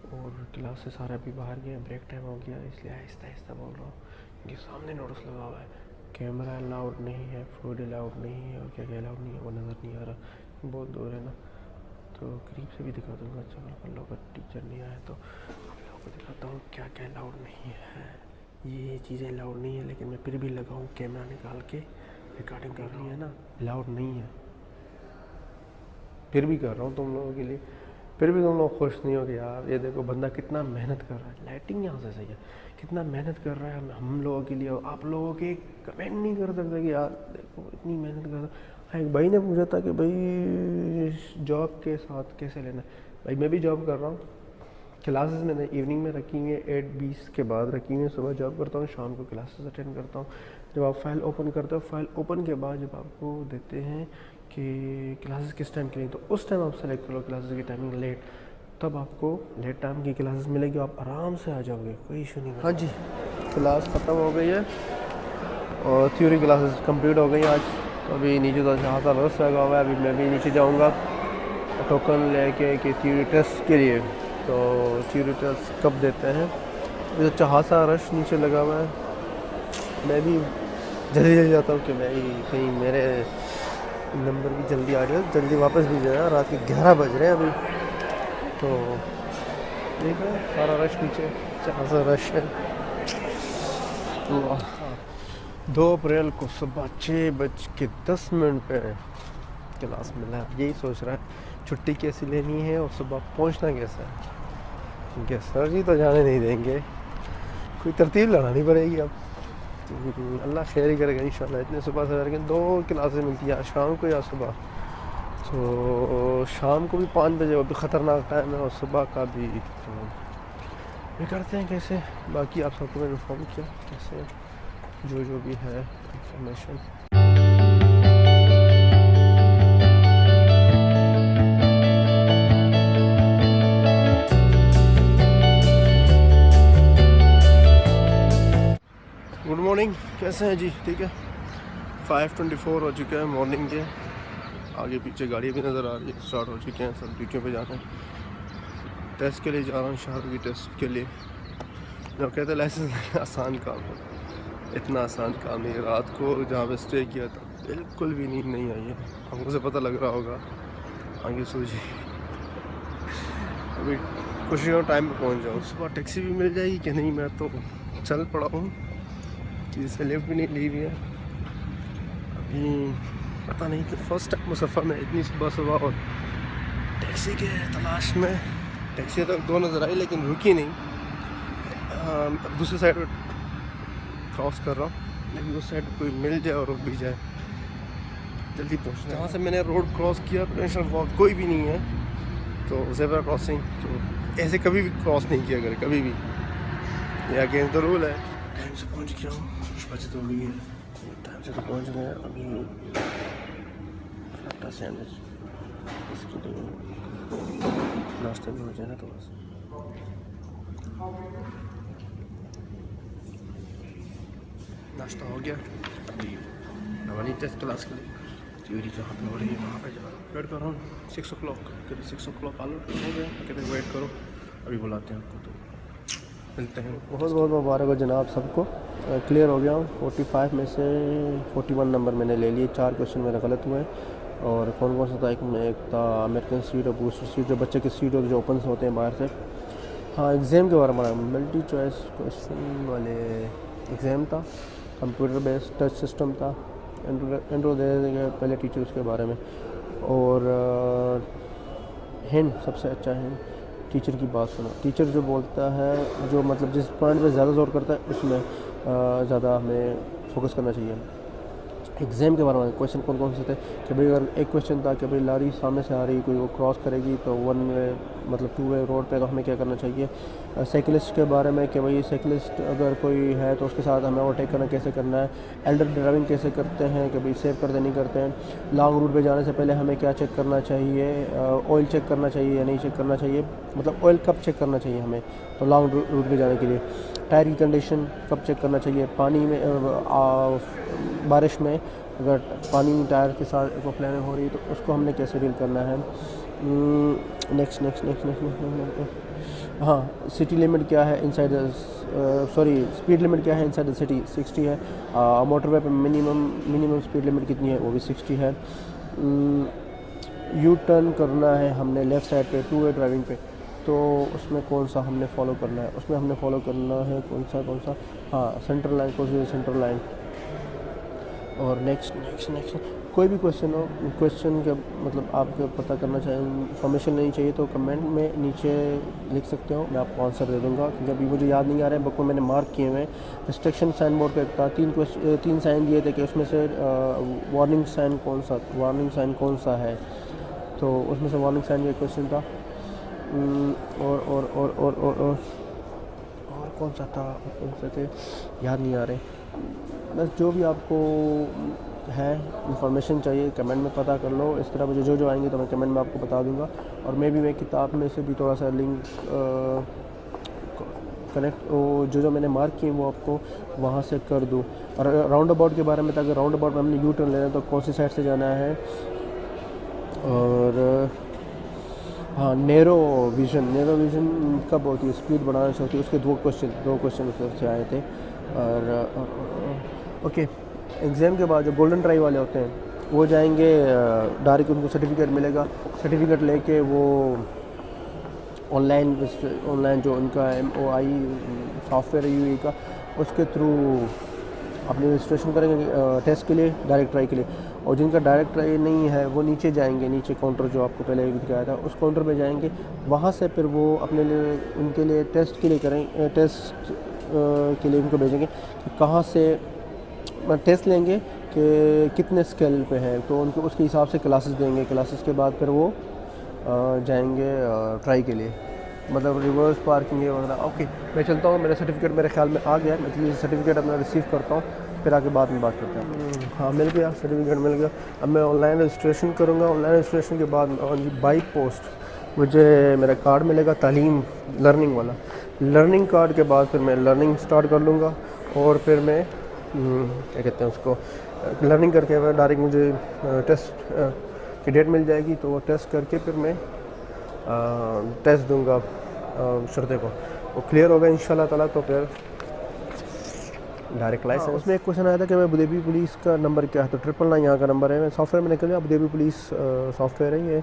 S1: और क्लास से सारे अभी बाहर गए, ब्रेक टाइम हो गया, इसलिए आहिस्ता आहिस्ता बोल रहा हूँ, क्योंकि सामने नोटिस लगा हुआ है, कैमरा अलाउड नहीं है, फूड अलाउड नहीं है, और क्या क्या अलाउड नहीं है वो नज़र नहीं आ रहा, बहुत दूर है ना। तो करीब से भी दिखा दूँगा, चलो कर लो, अगर टीचर नहीं आया तो आप लोगों को दिखाता हूँ क्या क्या अलाउड नहीं है। ये चीज़ें अलाउड नहीं है, लेकिन मैं फिर भी लगाऊँ, कैमरा निकाल के रिकॉर्डिंग कर रही है ना, अलाउड नहीं है, फिर भी कर रहा हूँ तुम लोगों के लिए। फिर भी तुम लोग खुश नहीं हो कि यार ये देखो बंदा कितना मेहनत कर रहा है, लाइटिंग यहाँ से सही है, कितना मेहनत कर रहा है हम लोगों के लिए। आप लोगों के कमेंट नहीं कर सकते कि यार देखो इतनी मेहनत कर रहा। हाँ, एक भाई ने पूछा था कि भाई जॉब के साथ कैसे लेना है। भाई मैं भी जॉब कर रहा हूँ, क्लासेस मैंने इवनिंग में रखी हुई है, 8:20 के बाद रखी हुई है। सुबह जॉब करता हूँ, शाम को क्लासेस अटेंड करता हूँ। जब आप फाइल ओपन करते हो, फाइल ओपन के बाद जब आपको देते हैं कि क्लासेस किस टाइम के लिए, तो उस टाइम आप सेलेक्ट करो क्लासेस की टाइमिंग लेट, तब आपको लेट टाइम की क्लासेस मिलेगी, आप आराम से आ जाओगे, कोई इशू नहीं। हाँ जी, क्लास ख़त्म हो गई है और थ्योरी क्लासेस कंप्लीट हो गई आज। तो अभी नीचे तो जहाँ सा रस लगा हुआ है, अभी मैं भी नीचे जाऊँगा टोकन लेके कि थ्योरी टेस्ट के लिए। तो थ्योरी टेस्ट कब देते हैं, तो जहाँ सा रश नीचे लगा हुआ है, मैं भी जल्दी जाता हूँ कि मैं कहीं मेरे नंबर भी जल्दी आ जाए, जल्दी वापस भी जाए। रात के 11 बज रहे हैं अभी। तो देख रहे हैं सारा रश नीचे, जहाँ सा रश है। 2 अप्रैल को सुबह 6:10 पे क्लास मिला है। यही सोच रहा है छुट्टी कैसे लेनी है और सुबह पहुंचना कैसा है, क्योंकि सर जी तो जाने नहीं देंगे, कोई तरतीब लगानी पड़ेगी अब। अल्लाह खैर ही करेगा इंशाल्लाह। इतने सुबह से करके 2 क्लासेस मिलती है, शाम को या सुबह। तो शाम को भी 5 बजे, वो भी ख़तरनाक टाइम है, और सुबह का भी। तो ये करते हैं कैसे, बाकी आप सबको मैंने इन्फॉर्म किया कैसे जो भी है इंफॉर्मेशन। गुड मॉर्निंग, कैसे हैं जी? ठीक है, 5:24 हो चुके हैं मॉर्निंग के। आगे पीछे गाड़ी भी नज़र आ रही है, स्टार्ट हो चुके हैं, सब ड्यूटियों पे जाते हैं। टेस्ट के लिए जा रहा हूँ, शाहरुख की टेस्ट के लिए। जब कहते हैं लाइसेंस आसान काम है, इतना आसान काम नहीं है। रात को जहाँ पे स्टे किया था बिल्कुल भी नींद नहीं आई है, हमको से पता लग रहा होगा, आगे सूझी। अभी कोशिश करूँ टाइम पे पहुँच जाऊँ। सुबह टैक्सी भी मिल जाएगी कि नहीं, मैं तो चल पड़ा हूँ, किसी से लिफ्ट भी नहीं ली हुई है अभी, पता नहीं कि फ़र्स्ट टाइम मुसफ़र में इतनी सुबह और टैक्सी के तलाश में। टैक्सी तो 2 नज़र आई लेकिन रुकी नहीं। दूसरी साइड पर क्रॉस कर रहा हूँ, लेकिन उस साइड कोई मिल जाए और रुक भी जाए, जल्दी पहुँचना। जहाँ से मैंने रोड क्रॉस किया प्रेशर वॉक कोई भी नहीं है, तो ज़ेब्रा क्रॉसिंग तो ऐसे कभी भी क्रॉस नहीं किया करे, कभी भी, ये अगेंस्ट द रूल है। टाइम से पहुँच गया हूँ, 6 बजे तो हो गई है, टाइम से तो पहुँच गए। अभी आटा सैंडविच इसके लिए नाश्ता भी हो जाए ना, तो बस। नाश्ता हो गया, अभी नवानी टेस्ट क्लास के लिए थ्योरी जहाँ पे हो रही है वहाँ पे जा वेट कर रहा हूँ। 6 o'clock, कहते 6 o'clock आलू हो गया, कहते वेट करो, अभी बुलाते हैं आपको, तो मिलते हैं। बहुत बहुत मुबारक हो जनाब सबको, क्लियर हो गया हूँ। 45 में से 41 नंबर मैंने ले लिए, 4 क्वेश्चन मेरे गलत हुए। और कौन कौन सा था, एक था अमेरिकन सीट और बूस्टर सीट, जो बच्चे के सीट और जो ओपन होते हैं बाहर से। हाँ, एग्ज़ाम के बारे में मल्टी चॉइस क्वेश्चन वाले एग्ज़ाम था, कंप्यूटर बेस्ड टच सिस्टम था, इंट्रो दे देंगे पहले टीचर उसके बारे में। और हिंट, सबसे अच्छा हिंट, टीचर की बात सुनो। टीचर जो बोलता है, जो मतलब जिस पॉइंट पे ज़्यादा जोर करता है उसमें ज़्यादा हमें फोकस करना चाहिए। एग्ज़ाम के बारे में क्वेश्चन कौन कौन से थे कि भाई अगर एक क्वेश्चन था कि भाई लारी सामने से आ रही, कोई वो क्रॉस करेगी तो 1 वे मतलब 2 वे रोड पे, तो हमें क्या करना चाहिए। साइकिलिस्ट के बारे में कि भाई साइकिलिस्ट अगर कोई है तो उसके साथ हमें ओवरटेक करना कैसे करना है। एल्डर ड्राइविंग कैसे करते हैं कि भाई सेव करते नहीं करते हैं। लॉन्ग रूट पे जाने से पहले हमें क्या चेक करना चाहिए, ऑयल चेक करना चाहिए या नहीं चेक करना चाहिए, मतलब ऑयल कब चेक करना चाहिए हमें तो लॉन्ग रूट पे जाने के लिए। टायर की कंडीशन कब चेक करना चाहिए, पानी में बारिश में अगर पानी टायर के साथ को फ्लैनिंग हो रही है तो उसको हमने कैसे डील करना है। नेक्स्ट हाँ, सिटी लिमिट क्या है इनसाइड स्पीड लिमिट क्या है इनसाइड द सिटी, 60 है। मोटरवे पे मिनिमम स्पीड लिमिट कितनी है, वो भी 60 है। यू टर्न करना है हमने लेफ़्ट साइड पे 2 वे ड्राइविंग पे, तो उसमें कौन सा हमने फॉलो करना है, उसमें हमने फॉलो करना है कौन सा हाँ, सेंटर लाइन, कौन सी सेंटर लाइन। और नेक्स्ट कोई भी क्वेश्चन हो, क्वेश्चन का मतलब आपको पता करना चाहिए, इन्फॉर्मेशन नहीं चाहिए तो कमेंट में नीचे लिख सकते हो, मैं आपको आंसर दे दूंगा, क्योंकि अभी मुझे याद नहीं आ रहा है। बुक में मैंने मार्क किए हुए रिस्ट्रिक्शन साइन बोर्ड पे था, तीन साइन दिए थे कि उसमें से वार्निंग साइन कौन सा है, तो उसमें से वार्निंग साइन ये क्वेश्चन था। और कौन सा था, कौन से थे याद नहीं आ रहे। बस जो भी आपको है इंफॉर्मेशन चाहिए कमेंट में पता कर लो। इस तरह मुझे जो आएंगे तो मैं कमेंट में आपको बता दूंगा। और मैं भी किताब में से भी थोड़ा सा लिंक कनेक्ट जो मैंने मार्क किए वो आपको वहाँ से कर दूँ। और राउंड अबाउट के बारे में था कि राउंड अबाउट में हमने यू टर्न लेना है तो कौन सी साइड से जाना है। और हाँ, नैरो विज़न कब होती है, स्पीड बढ़ाने से होती है, उसके दो क्वेश्चन उससे आए थे। और ओके, एग्ज़ाम के बाद जो गोल्डन ट्राई वाले होते हैं वो जाएंगे, डायरेक्ट उनको सर्टिफिकेट मिलेगा। सर्टिफिकेट लेके वो ऑनलाइन जो उनका MOI सॉफ्टवेयर है UAE का, उसके थ्रू अपनी रजिस्ट्रेशन करेंगे टेस्ट के लिए, डायरेक्ट ट्राई के लिए। और जिनका डायरेक्ट ट्राई नहीं है वो नीचे जाएंगे, नीचे काउंटर जो आपको पहले भी दिखाया था उस काउंटर पे जाएंगे, वहाँ से फिर वो अपने लिए उनके लिए टेस्ट के लिए टेस्ट के लिए उनको भेजेंगे कि कहाँ से टेस्ट लेंगे कि कितने स्केल पे है, तो उनको उसके हिसाब से क्लासेस देंगे। क्लासेस के बाद फिर वो जाएंगे ट्राई के लिए, मतलब रिवर्स पार्किंग वगैरह। ओके, मैं चलता हूँ, मेरा सर्टिफिकेट मेरे ख्याल में आ गया है, मैं इसलिए सर्टिफिकेट अपना रिसीव करता हूँ, फिर आके बाद में बात करते हैं। हाँ, मिल गया, सर्टिफिकेट मिल गया। अब मैं ऑनलाइन रजिस्ट्रेशन करूँगा। ऑनलाइन रजिस्ट्रेशन के बाद बाई पोस्ट मुझे मेरा कार्ड मिलेगा, तालीम लर्निंग वाला। लर्निंग कार्ड के बाद फिर मैं लर्निंग स्टार्ट कर लूँगा। और फिर मैं क्या कहते हैं उसको, लर्निंग करके मैं डायरेक्ट मुझे टेस्ट की डेट मिल जाएगी, तो वो टेस्ट करके फिर मैं टेस्ट दूंगा शर्ते को, वो क्लियर होगा इंशाल्लाह ताला, तो फिर डायरेक्ट लाइसेंस। उसमें एक क्वेश्चन आया था कि मैं अबूधाबी पुलिस का नंबर क्या है, तो 999 यहाँ का नंबर है। मैं सॉफ्टवेयर में निकल गया, अबूधाबी पुलिस सॉफ्टवेयर है ये,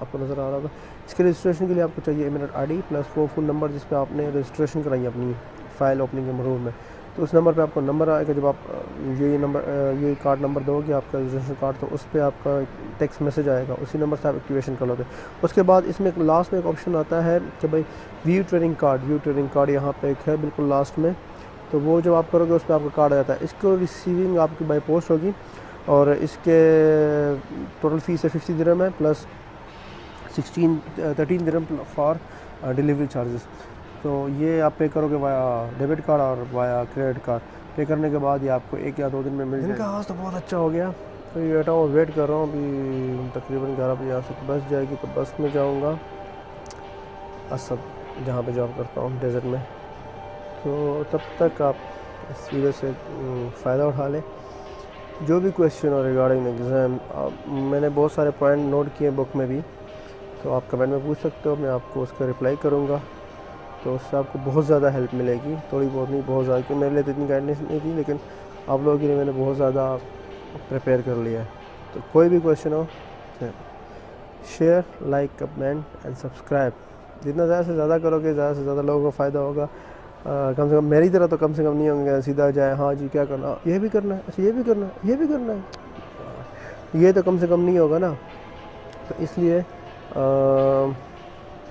S1: आपको नज़र आ रहा होगा। इसके रजिस्ट्रेशन के लिए आपको चाहिए इमिरेट ID प्लस वो फ़ोन नंबर जिस पर आपने रजिस्ट्रेशन कराई अपनी फ़ाइल ओपनिंग के मरूर में, तो उस नंबर पे आपको नंबर आएगा। जब आप ये कार्ड नंबर दोगे आपका रजिस्ट्रेशन कार्ड, तो उस पर आपका टेक्स्ट मैसेज आएगा, उसी नंबर से आप एक्टिवेशन कर लोगे। उसके बाद इसमें लास्ट में एक ऑप्शन आता है कि भाई व्यू ट्रेनिंग कार्ड यहाँ पे एक है बिल्कुल लास्ट में, तो वो जब आप करोगे उस पर आपका कार्ड आ जाता है। इसको रिसीविंग आपकी बाई पोस्ट होगी, और इसके टोटल फ़ीस है 50 दिरहम है, plus 13 dirham for delivery charges. तो ये आप पे करोगे वाया डेबिट कार्ड और वाया क्रेडिट कार्ड। पे करने के बाद ये आपको 1 या 2 दिन में मिल जाएगा। इनका आवाज़ तो बहुत अच्छा हो गया, तो ये बैठा हूँ वेट कर रहा हूँ। अभी तकरीबन 11 बजे यहाँ से बस जाएगी, तो बस में जाऊँगा असद, जहाँ पे जॉब करता हूँ डेजर्ट में। तो तब तक आप इस वीडियो से फ़ायदा उठा लें। जो भी क्वेश्चन हो रिगार्डिंग एग्ज़ाम, मैंने बहुत सारे पॉइंट नोट किए बुक में भी, तो आप कमेंट में पूछ सकते हो, मैं आपको उसका रिप्लाई करूँगा। तो उससे आपको बहुत ज़्यादा हेल्प मिलेगी, थोड़ी बहुत नहीं, बहुत ज़्यादा, क्योंकि मेरे लिए तो इतनी गाइडेंस नहीं थी, लेकिन आप लोगों के लिए मैंने बहुत ज़्यादा प्रिपेयर कर लिया है। तो कोई भी क्वेश्चन हो, share, like, comment and subscribe. जितना ज़्यादा से ज़्यादा करोगे, ज़्यादा से ज़्यादा लोगों को फ़ायदा होगा। कम से कम मेरी तरह तो कम से कम नहीं होंगे सीधा जाए, हाँ जी क्या करना, ये भी करना है, अच्छा ये भी करना है, ये भी करना है, ये तो कम से कम नहीं होगा ना। तो इसलिए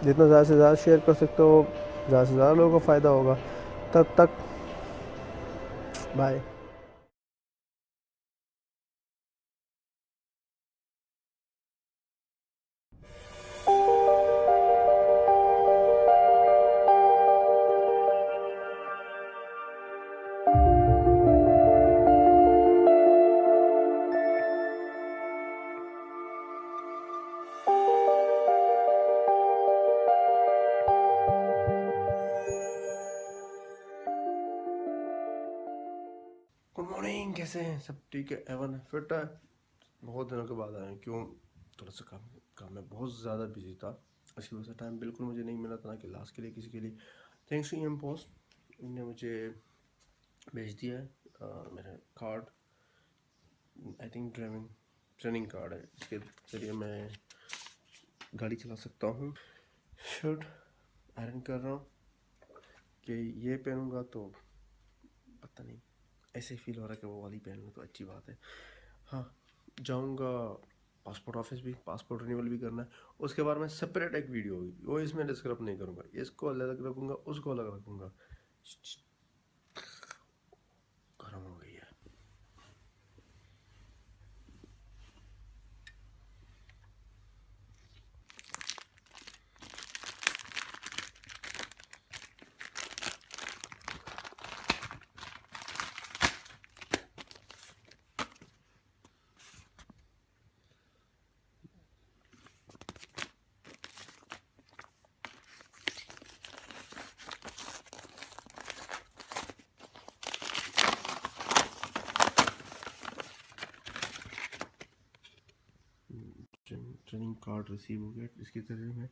S1: जितना ज़्यादा से ज़्यादा शेयर कर सकते हो, ज़्यादा से ज़्यादा लोगों को फ़ायदा होगा। तब तक बाय। गुड मॉर्निंग, कैसे हैं सब? ठीक है, एवन फिट है। बहुत दिनों के बाद आए, क्यों, थोड़ा सा काम में बहुत ज़्यादा बिजी था, इसकी वजह से टाइम बिल्कुल मुझे नहीं मिला था ना क्लास के लिए, किसी के लिए। थैंक्स टू EM पोस्ट, इन्होंने मुझे भेज दिया है मेरा card, I think driving training card है, इसके ज़रिए मैं गाड़ी चला सकता हूँ। शर्ट आयरन कर रहा हूँ कि ये पहनूँगा तो पता नहीं, ऐसे फील हो रहा है कि वो वाली पहन लूँ तो अच्छी बात है। हाँ, जाऊंगा पासपोर्ट ऑफिस भी, पासपोर्ट रिन्यूअल भी करना है। उसके बाद में सेपरेट एक वीडियो होगी, वो इसमें डिस्क्राइब नहीं करूँगा, इसको अलग रखूँगा, उसको अलग रखूँगा। गर्म हो गई है। ट्रेनिंग कार्ड रिसीव हो गया, इसकी तरह मैं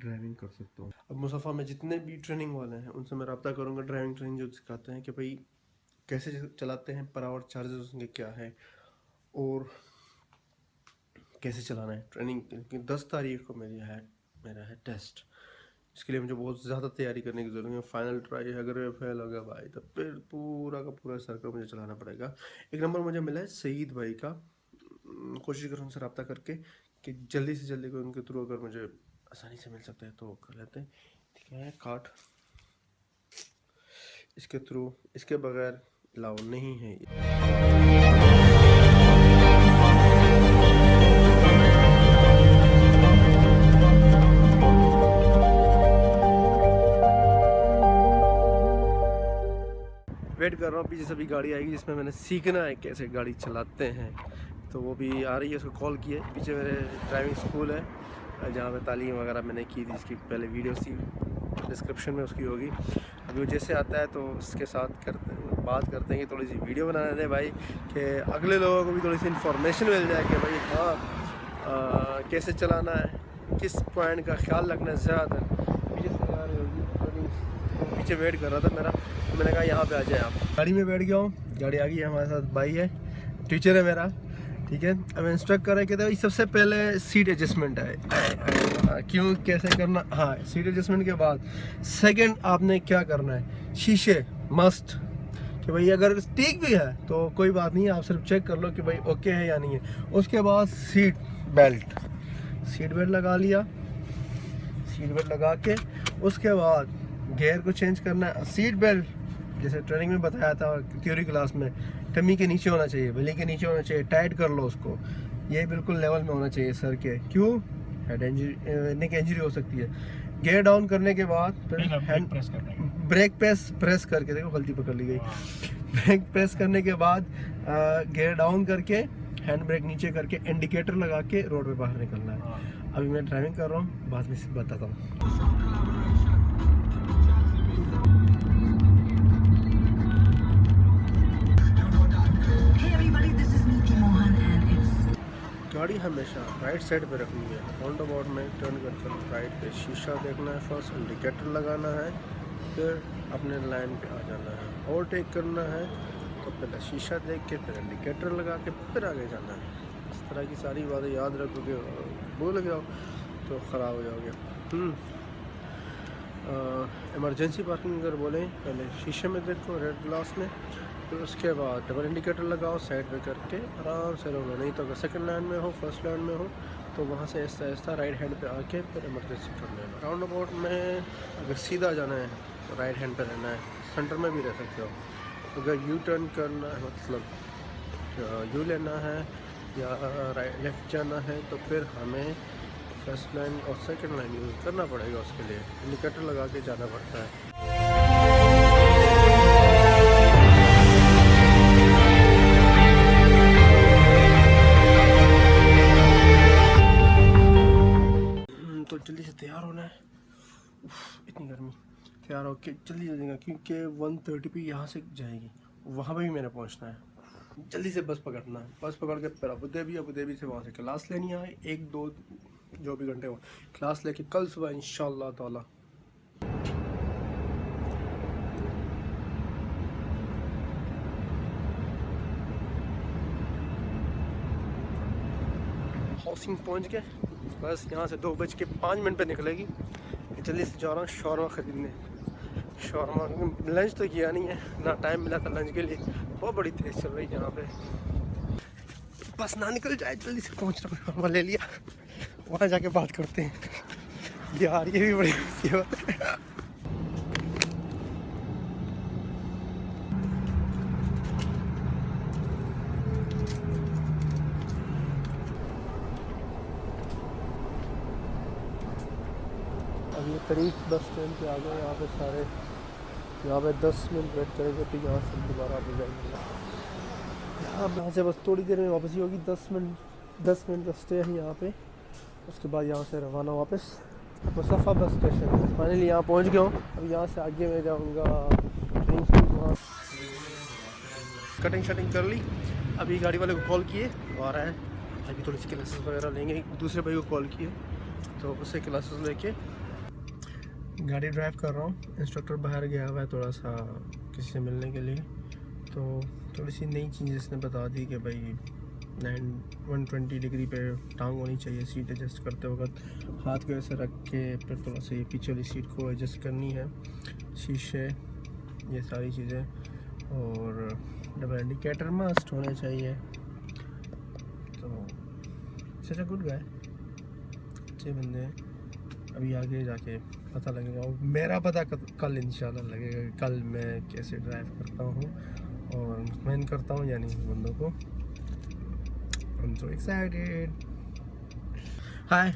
S1: ड्राइविंग कर सकता हूँ। अब मुसफ़ा में जितने भी ट्रेनिंग वाले हैं उनसे मैं रब्ता करूँगा, ड्राइविंग ट्रेनिंग जो सिखाते हैं कि भाई कैसे चलाते हैं, पर आवर चार्जेस उनके क्या है और कैसे चलाना है। ट्रेनिंग की 10 तारीख को मेरा है टेस्ट, इसके लिए मुझे बहुत ज़्यादा तैयारी करने की ज़रूरत है। फाइनल ट्राई है, अगर फेल हो गया भाई तो फिर पूरा का पूरा सर्कल मुझे चलाना पड़ेगा। एक नंबर मुझे मिला है सईद भाई का, कोशिश करूँ उनसे रब्ता करके कि जल्दी से जल्दी को उनके थ्रू अगर मुझे आसानी से मिल सकता है तो कर लेते हैं। ठीक है, कार्ड इसके थ्रू, इसके बगैर अलाउ नहीं है। वेट कर रहा हूँ, पीछे से भी गाड़ी आएगी जिसमें मैंने सीखना है कैसे गाड़ी चलाते हैं, तो वो भी आ रही है। उसको कॉल किया, पीछे मेरे ड्राइविंग स्कूल है जहाँ पे तालीम वगैरह मैंने की थी, इसकी पहले वीडियोस थी, डिस्क्रिप्शन में उसकी होगी। अभी वो जैसे आता है तो उसके साथ बात करते हैं कि थोड़ी सी वीडियो बनाने दें भाई, कि अगले लोगों को भी थोड़ी सी इन्फॉर्मेशन मिल जाए कि भाई हाँ कैसे चलाना है, किस पॉइंट का ख्याल रखना है ज़्यादा। पीछे से आ रही होगी, पीछे वेट कर रहा था मेरा, तो मैंने कहा यहाँ पे आ जाए आप। गाड़ी में बैठ गया हूँ, गाड़ी आ गई है, हमारे साथ भाई है, टीचर है मेरा। ठीक है, अब इंस्ट्रक्ट कर रहे कहते सबसे पहले सीट एडजस्टमेंट है, क्यों कैसे करना। हाँ, सीट एडजस्टमेंट के बाद सेकंड आपने क्या करना है, शीशे मस्ट, कि भाई अगर ठीक भी है तो कोई बात नहीं है, आप सिर्फ चेक कर लो कि भाई ओके है या नहीं है। उसके बाद सीट बेल्ट लगा लिया, सीट बेल्ट लगा के उसके बाद गियर को चेंज करना है। सीट बेल्ट जैसे ट्रेनिंग में बताया था थ्योरी क्लास में, टमी के नीचे होना चाहिए, बेली के नीचे होना चाहिए, टाइट कर लो उसको, ये बिल्कुल लेवल में होना चाहिए सर के, क्यों हेड इंजरी नेक इंजरी हो सकती है। गियर डाउन करने के बाद ब्रेक प्रेस करके, देखो गलती पकड़ ली गई, ब्रेक प्रेस करने के बाद गियर डाउन करके हैंड ब्रेक नीचे करके इंडिकेटर लगा के रोड पे बाहर निकलना है। अभी मैं ड्राइविंग कर रहा हूँ, बाद में बताता हूँ। गाड़ी हमेशा राइट साइड पे रखनी है, राउंड अबाउट में टर्न करके राइट पे शीशा देखना है, फर्स्ट इंडिकेटर लगाना है, फिर अपने लाइन पे आ जाना है। ओवरटेक करना है तो पहले शीशा देख के फिर इंडिकेटर लगा के फिर आगे जाना है। इस तरह की सारी बातें याद रखोगे, भूल गए तो ख़राब हो जाओगे। इमरजेंसी पार्किंग अगर बोलें, पहले शीशे में देखो रेड ग्लास में, फिर उसके बाद डबल इंडिकेटर लगाओ साइड पे करके आराम से रहो। नहीं तो अगर सेकंड लाइन में हो, फर्स्ट लाइन में हो, तो वहाँ से ऐसा ऐसा राइट हैंड पे आके फिर इमरजेंसी कर लेना। राउंड अबाउट में अगर सीधा जाना है तो राइट हैंड पे रहना है, सेंटर में भी रह सकते हो। अगर यू टर्न करना है, मतलब यू लेना है या राइट लेफ्ट जाना है, तो फिर हमें फर्स्ट लाइन और सेकंड लाइन यूज़ करना पड़ेगा, उसके लिए इंडिकेटर लगा के जाना पड़ता है। तो जल्दी से तैयार होना है, इतनी गर्मी, तैयार हो के जल्दी जाएगा क्योंकि 1:30 पे यहाँ से जाएगी, वहाँ पे भी मैंने पहुँचना है। जल्दी से बस पकड़ना है, बस पकड़ के फिर अबू धाबी से वहाँ से क्लास लेनी है, 1-2 जो भी घंटे हो क्लास लेके कल सुबह इंशाल्लाह ताला। हाउसिंग पहुँच गए, बस यहाँ से 2:05 पे निकलेगी। जल्दी से जा रहा हूँ शौरमा ख़रीदने। शौरमा लंच तो किया नहीं है, ना टाइम मिला था लंच के लिए, बहुत बड़ी तेज़ चल रही है यहाँ पे। बस ना निकल जाए, जल्दी से पहुँच रहा हूँ। ले लिया, वहाँ जाके बात करते हैं यार, ये भी बड़ी मुसीबत है। अब ये तारीख बस स्टैंड पे आ गए। यहाँ पे सारे, यहाँ पे 10 मिनट वेट करेंगे, फिर यहाँ से दोबारा आप जाएंगे। यहाँ से बस थोड़ी देर में वापसी होगी, 10 मिनट का स्टे है यहाँ पे। उसके बाद यहाँ से रवाना वापस मुसफ़ा बस स्टेशन। फाइनली यहाँ पहुँच गया हूँ। अब यहाँ से आगे मैं जाऊँगा वहाँ। कटिंग शटिंग कर ली, अभी गाड़ी वाले को कॉल किए, वो आ रहा है। अभी थोड़ी सी क्लासेस वगैरह लेंगे। दूसरे भाई को कॉल किए तो उससे क्लासेस लेके गाड़ी ड्राइव कर रहा हूँ। इंस्ट्रक्टर बाहर गया हुआ है थोड़ा सा किसी से मिलने के लिए, तो थोड़ी सी नई चीज़ इसने बता दी कि भाई 120 डिग्री पे टांग होनी चाहिए सीट एडजस्ट करते वक्त। हाथ को ऐसे रख के फिर थोड़ा सा ये पीछे वाली सीट को एडजस्ट करनी है, शीशे, ये सारी चीज़ें। और डबल इंडिकेटर मस्ट होने चाहिए। तो सच गुड गाय, अच्छे बंदे हैं। अभी आगे जाके पता लगेगा, और मेरा पता कल इंशाल्लाह लगेगा कि कल मैं कैसे ड्राइव करता हूँ और मुतमईन करता हूँ यानी बंदों को। I'm so excited. हाय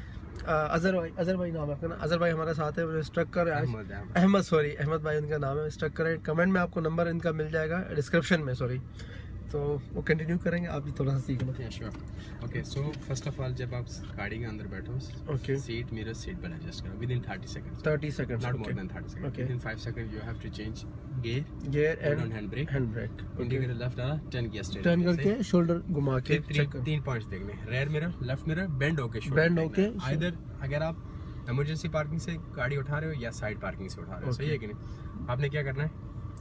S1: अज़हर भाई नाम है आपका ना? अज़हर भाई हमारे साथ है, इंस्ट्रक्टर अहमद भाई उनका नाम है। इंस्ट्रक्टर है। कमेंट में आपको नंबर इनका मिल जाएगा, डिस्क्रिप्शन में, सॉरी। तो वो कंटिन्यू करेंगे, आप भी थोड़ा सा सीखना।
S6: Sure. Okay, so first of all जब आप गाड़ी के अंदर बैठो,
S1: ओके,
S6: सीट मिरर सीट पर एडजस्ट करो within 30 seconds.
S1: 30 seconds,
S6: not more than 30 seconds.
S1: Okay.
S6: Within 5 second you have to change gear
S1: and
S6: hand brake.
S1: Brake.
S6: Indicator left डाला, टर्न किया स्ट्रेट,
S1: टर्न करके शोल्डर घुमा के चेक
S6: तीन पॉइंट्स देखने, rear mirror, left mirror, bend होके
S1: Bend होके,
S6: आइदर अगर आप इमरजेंसी पार्किंग से गाड़ी उठा रहे हो या साइड पार्किंग से उठा रहे हो, सही है कि नहीं? आपने क्या करना है,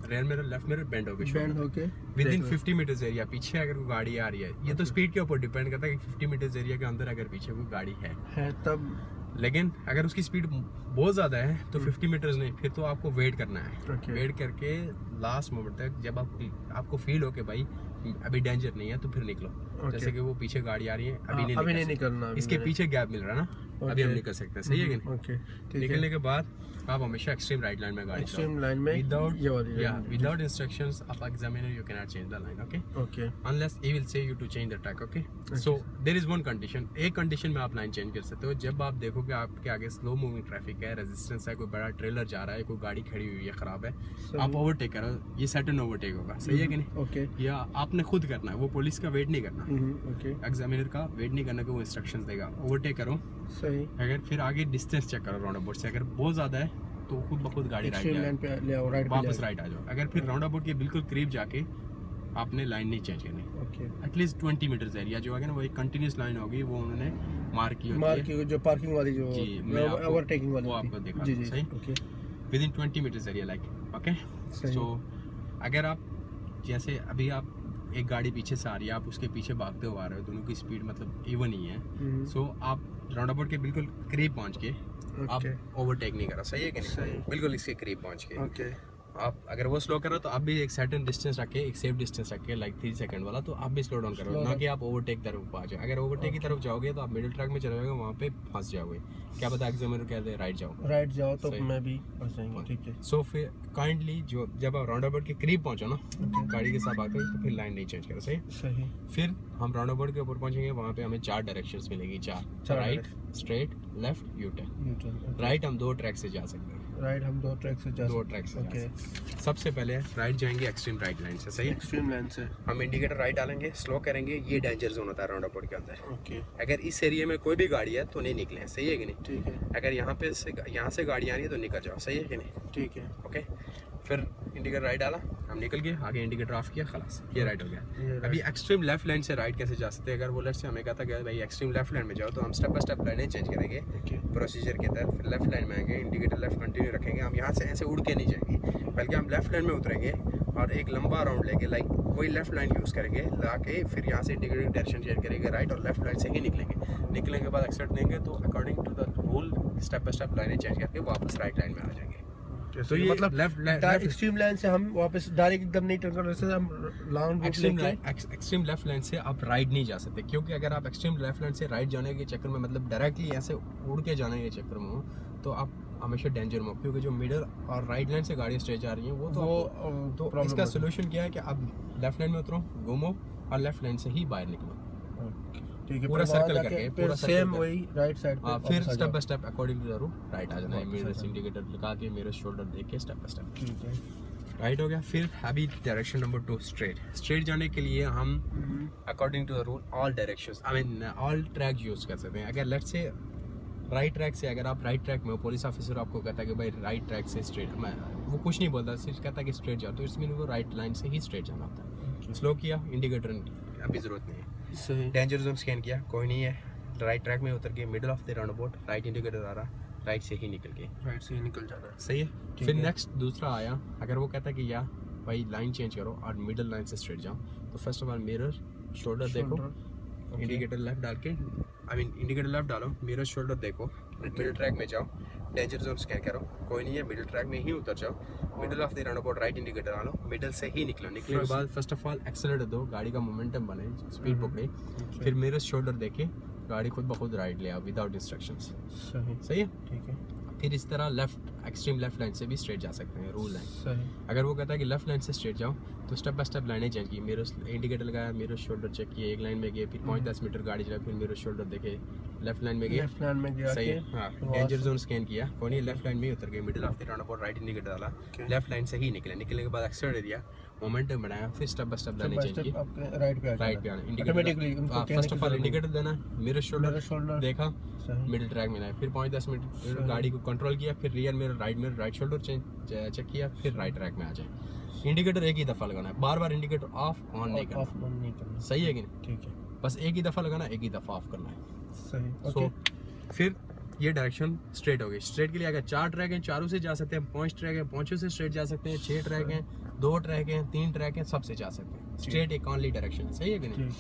S6: rear mirror, left mirror, bend होके विदिन 50 मीटर्स एरिया पीछे अगर कोई गाड़ी आ रही है, ये तो स्पीड के ऊपर डिपेंड करता है कि 50 मीटर्स एरिया के अंदर अगर पीछे कोई गाड़ी है
S1: तब।
S6: लेकिन अगर उसकी स्पीड बहुत ज़्यादा है तो 50 मीटर्स नहीं, फिर तो आपको वेट करना है।
S1: Okay.
S6: वेट करके लास्ट मोमेंट तक जब आपको फील हो कि भाई अभी डेंजर नहीं है तो फिर निकलो।
S1: Okay.
S6: जैसे कि वो पीछे गाड़ी आ रही है,
S1: अभी नहीं निकलना,
S6: इसके पीछे गैप मिल रहा है ना, अभी हम
S1: Okay.
S6: निकल सकते हैं, सही है कि नहीं?
S1: ओके,
S6: निकलने के बाद आप हमेशा एक्सट्रीम राइट लाइन में गाड़ी
S1: एक्सट्रीम लाइन में
S6: without instructions of examiner you can not change the line. Okay,
S1: okay,
S6: unless he will say you to change the track. Okay, so there is one condition, एक कंडीशन में आप लाइन चेंज कर सकते हो जब आप देखो कि आपके आगे स्लो मूविंग ट्रैफिक है, रेजिस्टेंस है, कोई बड़ा ट्रेलर जा रहा है, कोई गाड़ी खड़ी हुई है, खराब है, आप ओवरटेक करो, ये सडन ओवरटेक होगा, सही है कि नहीं?
S1: ओके,
S6: या आपने खुद करना है, वो पुलिस का वेट नहीं करना,
S1: ओके,
S6: एग्जामिनर का वेट नहीं करना कि वो इंस्ट्रक्शंस देगा। ओवरटेक करो,
S1: सही।
S6: अगर फिर आगे डिस्टेंस चेक करो राउंड अबाउट से, अगर बहुत ज़्यादा है तो खुद ब खुद गाड़ी
S1: एक्सट्रीम लाइन पे ले आओ, राइट
S6: वापस राइट आ जाओ। अगर फिर राउंड अबाउट के बिल्कुल करीब जाके आपने लाइन नहीं चेंज करनी,
S1: ओके,
S6: एटलीस्ट 20 मीटर्स एरिया जो है ना, वो एक कंटिन्यूस लाइन होगी, वो उन्होंने मार्क की होती है।
S1: की जो पार्किंग वाली जो
S6: जी, मैं आपको-
S1: ओवरटेकिंग वाली
S6: वो
S1: होती
S6: आपको
S1: है।
S6: दिखा
S1: जी
S6: दूं,
S1: जी,
S6: सही?
S1: Okay,
S6: within 20 metres area like. Okay,
S1: सही।
S6: सो अगर आप जैसे अभी आप एक गाड़ी पीछे से आ रही है, आप उसके पीछे भागते हुए आ रहे हो, दोनों की स्पीड मतलब इवन ही है, सो आप राउंड अबाउट के बिल्कुल करीब पहुंच के आप ओवरटेक नहीं करा, सही है कि नहीं?
S1: सही।
S6: बिल्कुल इसके करीब पहुंच के
S1: ओके,
S6: आप अगर वो स्लो करो तो आप भी एक सर्टेन डिस्टेंस रखे, एक सेफ डिस्टेंस रखे, लाइक 3 सेकंड वाला, तो आप भी स्लो डाउन करो, ना कि आप ओवरटेक तरफ आ जाओ। अगर ओवरटेक की तरफ जाओगे तो आप मिडिल ट्रैक में चले जाओगे, वहाँ पे फंस जाओगे। क्या पता एग्जामिनर कहते हैं राइट जाओ तो
S1: सही। मैं भी फंस जाएंगे, ठीक है।
S6: सो फिर काइंडली जो जब आप राउंड अबाउट के करीब पहुंचो ना गाड़ी के साथ आते हो, तो फिर लाइन नहीं चेंज करो, सही?
S1: सही।
S6: फिर हम राउंड अबाउट के ऊपर पहुंचेंगे, वहाँ पे हमें 4 डायरेक्शंस मिलेगी, चार right, straight, left, U turn. Right हम 2 ट्रैक से जा सकते हैं,
S1: राइट हम 2 ट्रैक से जा
S6: 2 ट्रैक से
S1: ओके,
S6: सबसे पहले राइट जाएंगे एक्सट्रीम राइट लाइन से, सही है?
S1: एक्सट्रीम लाइन से,
S6: हम इंडिकेटर राइट डालेंगे, स्लो करेंगे, ये डेंजर जोन होता है राउंड अबाउट के अंदर।
S1: ओके,
S6: अगर इस एरिया में कोई भी गाड़ी है तो नहीं निकले, सही है कि नहीं?
S1: ठीक है,
S6: अगर यहाँ से गाड़ी आ रही है तो निकल जाओ, सही है कि नहीं?
S1: ठीक है।
S6: ओके, फिर इंडिकेटर राइट डाला, हम निकल गए, आगे इंडिकेटर ऑफ किया, खलास ये राइट हो
S1: ये
S6: गया।
S1: right।
S6: अभी एक्सट्रीम लेफ्ट लाइन से राइट कैसे जा सकते हैं? अगर वो लेफ्ट से हमें कहता कि भाई एक्सट्रीम लेफ्ट लाइन में जाओ, तो हम स्टेप बाय स्टेप लाइनें चेंज करेंगे
S1: ओके,
S6: प्रोसीजर के तहत। फिर लेफ्ट लाइन में आएंगे, इंडिकेटर लेफ्ट कंटिन्यू रखेंगे, हम यहाँ से ऐसे उड़ के नहीं जाएंगे, बल्कि हम लेफ्ट लाइन में उतरेंगे और एक लंबा राउंड लेके लाइक वही लेफ्ट लाइन यूज़ करेंगे, ला के फिर यहाँ से इंडिकेटर डायरेक्शन चेंज करेंगे, राइट और लेफ्ट लाइन से ही निकलेंगे। निकलने के बाद एक्सेट देंगे तो according to the rule step by step लाइनें चेंज करके वापस राइट लाइन में आ जाएंगे। तो ये
S1: मतलब
S6: लेफ्ट
S1: एक्सट्रीम लाइन से हम वापस डायरेक्ट एकदम नहीं टर्न कर रहे हैं, हम लॉन्ग
S6: एक्सट्रीम लेफ्ट लाइन से आप राइट नहीं जा सकते, क्योंकि अगर आप एक्सट्रीम लेफ्ट लाइन से राइट जाने के चक्कर में मतलब डायरेक्टली ऐसे उड़ के जाने के चक्कर में हो तो आप हमेशा डेंजर में हो, क्योंकि जो मिडल और राइट लाइन से गाड़ी स्ट्रेट जा रही है तो इसका सोल्यूशन क्या है कि आप लेफ्ट लाइन में उतरो, घूमो और लेफ्ट लाइन से ही बाहर निकलो,
S1: ठीक है,
S6: पूरा सर्कल करके, पूरा
S1: सेम वही राइट साइड पे
S6: फिर step by step according to the route right आ जाना है। मिरर इंडिकेटर लगा के मिरर शोल्डर देख के स्टेप बाय स्टेप
S1: ठीक है।
S6: राइट हो गया। फिर अभी डायरेक्शन नंबर 2 स्ट्रेट जाने के लिए हम according to the rule all directions I mean all track use कर सकते हैं। अगर लेट्स से राइट ट्रैक से अगर आप राइट ट्रैक में हो, पुलिस ऑफिसर आपको कहता है कि भाई राइट ट्रैक से स्ट्रेट, मैं वो कुछ नहीं बोलता, सिर्फ कहता है कि स्ट्रेट जाओ, तो इसमें वो राइट लाइन से ही स्ट्रेट जाना होता है। स्लो किया, इंडिकेटर अभी ज़रूरत नहीं है,
S1: सही।
S6: डेंजर जोन स्कैन किया, कोई नहीं है, राइट ट्रैक में उतर के middle of the roundabout right indicator आ रहा, राइट से ही निकल के
S1: राइट से ही निकल जाना है,
S6: सही है। फिर नेक्स्ट दूसरा आया, अगर वो कहता है कि या भाई लाइन चेंज करो और मिडल लाइन से स्ट्रेट जाओ, तो first of all mirror shoulder देखो, इंडिकेटर लेफ्ट डाल के आई मीन इंडिकेटर लेफ्ट डालो, मिरर शोल्डर देखो, मिडिल ट्रैक में जाओ, डेंजर जोन स्कैन करो, कोई नहीं है, मिडिल ट्रैक में ही उतर जाओ, middle of the roundabout right indicator डालो, मिडिल से ही निकलो, निकलने के बाद फर्स्ट ऑफ ऑल एक्सेलरेटर दो, गाड़ी का मोमेंटम बने, स्पीड पकड़े, फिर मिरर शोल्डर देखे, गाड़ी खुद ब खुद राइट ले आओ विदाउट इंस्ट्रक्शंस, सही है, ठीक है। फिर इस तरह लेफ्ट एक्सट्रीम लेफ्ट लाइन से भी स्ट्रेट जा सकते हैं, रूल लाइन।
S1: सही।
S6: अगर वो कहता है कि लेफ्ट लाइन से स्ट्रेट जाओ तो स्टेप बाय स्टेप लाइनें चेंज की, मेरे इंडिकेटर लगाया, मेरे शोल्डर चेक किए, एक लाइन में गए, फिर 5-10 मीटर गाड़ी चला, फिर मेरे शोल्डर देखे, लेफ्ट लाइन में गए,
S1: लेफ्ट लाइन में गया,
S6: सही है, हाँ, डेंजर जोन स्कैन किया, कोई नहीं, लेफ्ट लाइन में ही उतर गए, middle of the roundabout right indicator डाला, लेफ्ट लाइन से ही निकले, निकलने के बाद एक्सेलरेटर दिया, मोमेंटम बनाया, फिर स्टेप बाय स्टेप लाइनें चेंज की,
S1: राइट पे
S6: आना, indicator first of all indicator देना, मेरे शोल्डर देखा, मिडिल ट्रैक में लाया, फिर 5-10 मिनट गाड़ी को कंट्रोल किया, फिर रियर में राइट शोल्डर चेक किया, फिर राइट ट्रैक में आ जाए। इंडिकेटर एक ही दफ़ा लगाना है, बार बार इंडिकेटर ऑफ ऑन नहीं करना, सही है कि नहीं, ठीक है, बस एक ही दफ़ा लगाना, एक ही दफ़ा ऑफ करना है,
S1: सही।
S6: सो फिर ये डायरेक्शन स्ट्रेट हो गई। स्ट्रेट के लिए अगर 4 ट्रैक हैं, चारों से जा सकते हैं, 5 ट्रैक हैं, 5 से स्ट्रेट जा सकते हैं, 6 ट्रैक हैं, 2 ट्रैक हैं, 3 ट्रैक हैं, सबसे जा सकते हैं, स्ट्रेट एक ऑनली डायरेक्शन है, सही है कि नहीं।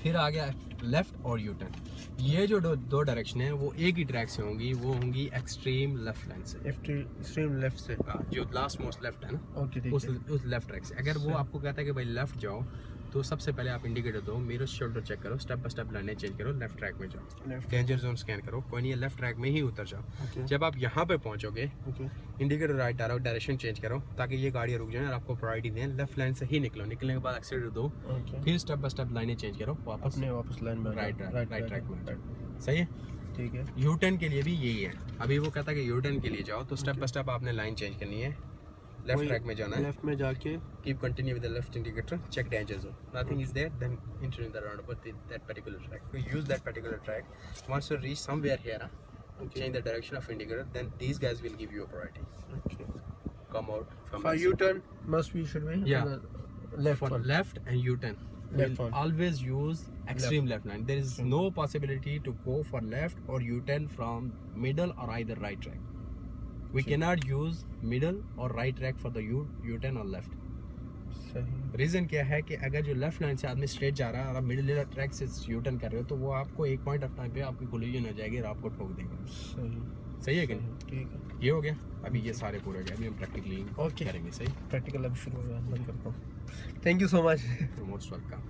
S6: फिर आ गया लेफ्ट और यू टर्न, ये जो दो डायरेक्शन है वो एक ही ट्रैक से होंगी, वो होंगी एक्सट्रीम लेफ्ट लाइन से,
S1: एक्सट्रीम लेफ्ट से,
S6: जो लास्ट मोस्ट लेफ्ट है ना,
S1: ओके,
S6: उस लेफ्ट ट्रैक से। अगर वो आपको कहता है कि भाई लेफ्ट जाओ, तो सबसे पहले आप इंडिकेटर दो, मिरर शोल्डर चेक करो, स्टेप बाय स्टेप लाइनें चेंज करो, लेफ्ट ट्रैक में जाओ, डेंजर जोन स्कैन करो, कोई नहीं है, लेफ्ट ट्रैक में ही उतर जाओ। जब आप यहाँ पे पहुँचोगे, इंडिकेटर राइट डालो, डायरेक्शन चेंज करो ताकि ये गाड़ी रुक जाए और आपको प्रायोरिटी दें, लेफ्ट लाइन से ही निकलो, निकलने के बाद एक्सीलरेटर दो, फिर स्टेप बाय स्टेप लाइनें चेंज करो, वापस लाइन में राइट ट्रैक में, सही है, ठीक है। यू टर्न के लिए भी यही है, अभी वो कहता है कि यू टर्न के लिए जाओ तो स्टेप बाय स्टेप आपने लाइन चेंज करनी है, लेफ्ट ट्रैक में जाना है, लेफ्ट में जाके keep continue with the left indicator, check danger zone, nothing is there, then enter in the roundabout that particular track, you use that particular track, once you reach somewhere here, change the direction of indicator, then these guys will give you a priority. Okay. Come out from
S1: for U-turn should be left one.
S6: Left and U-turn. We'll always use extreme left line. There is no possibility to go for left or U-turn from middle or either right track. We cannot use middle or right track for the U-turn or left. Reason क्या है कि अगर जो लेफ्ट लाइन से आदमी स्ट्रेट जा रहा है और आप मिडिल ट्रैक से यू टर्न कर रहे हो, तो वो आपको एक पॉइंट ऑफ टाइम पे आपकी कोलिजन हो जाएगी और आपको ठोक देगा, सही है कि नहीं, ठीक है। ये हो गया, अभी ये सारे पूरे हो गए, अभी हम प्रैक्टिकली करेंगे, सही,
S1: प्रैक्टिकल अभी शुरू हो गया, बंद करता हूँ। Thank you so much,
S6: most welcome,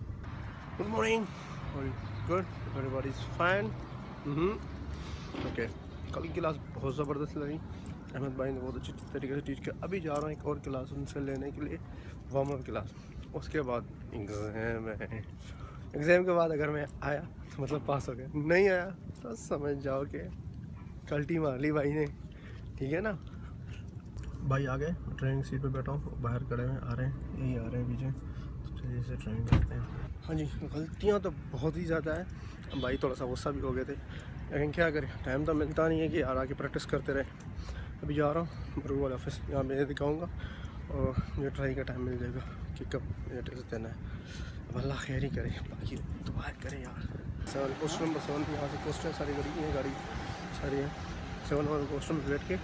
S1: good morning, good, everybody is fine, okay. कल की क्लास बहुत ज़बरदस्त लगी, अहमद भाई ने बहुत अच्छी तरीके से टीच किया। अभी जा रहा हूँ एक और क्लास उनसे लेने के लिए, वार्म अप क्लास, उसके बाद एग्ज़ाम के बाद अगर मैं आया तो मतलब पास हो गया, नहीं आया तो समझ जाओ कि कल्टी मार ली भाई ने, ठीक है ना। भाई आ गए, ट्रेनिंग सीट पे बैठा हूँ, बाहर खड़े हैं, आ रहे हैं, यही आ रहे हैं पीछे, तो चलिए से ट्रेनिंग करते हैं। हाँ जी, गलतियाँ तो बहुत ही ज़्यादा है, भाई थोड़ा सा गुस्सा भी हो गए थे, लेकिन क्या करें, टाइम तो मिलता नहीं है कि यार आके प्रैक्टिस करते रहे। अभी जा रहा हूँ मरूब वाला ऑफिस, यहाँ मैं दिखाऊँगा और मुझे ट्राई का टाइम मिल जाएगा कि कब ये टेस्ट देना है। अब अल्लाह खैर ही करे, बाकी दुआ करें यार। 7 क्वेश्चन नंबर 7 यहाँ से क्वेश्चन सारी गाड़ी है, गाड़ी सारी है, 7 नंबर क्वेश्चन में बैठ के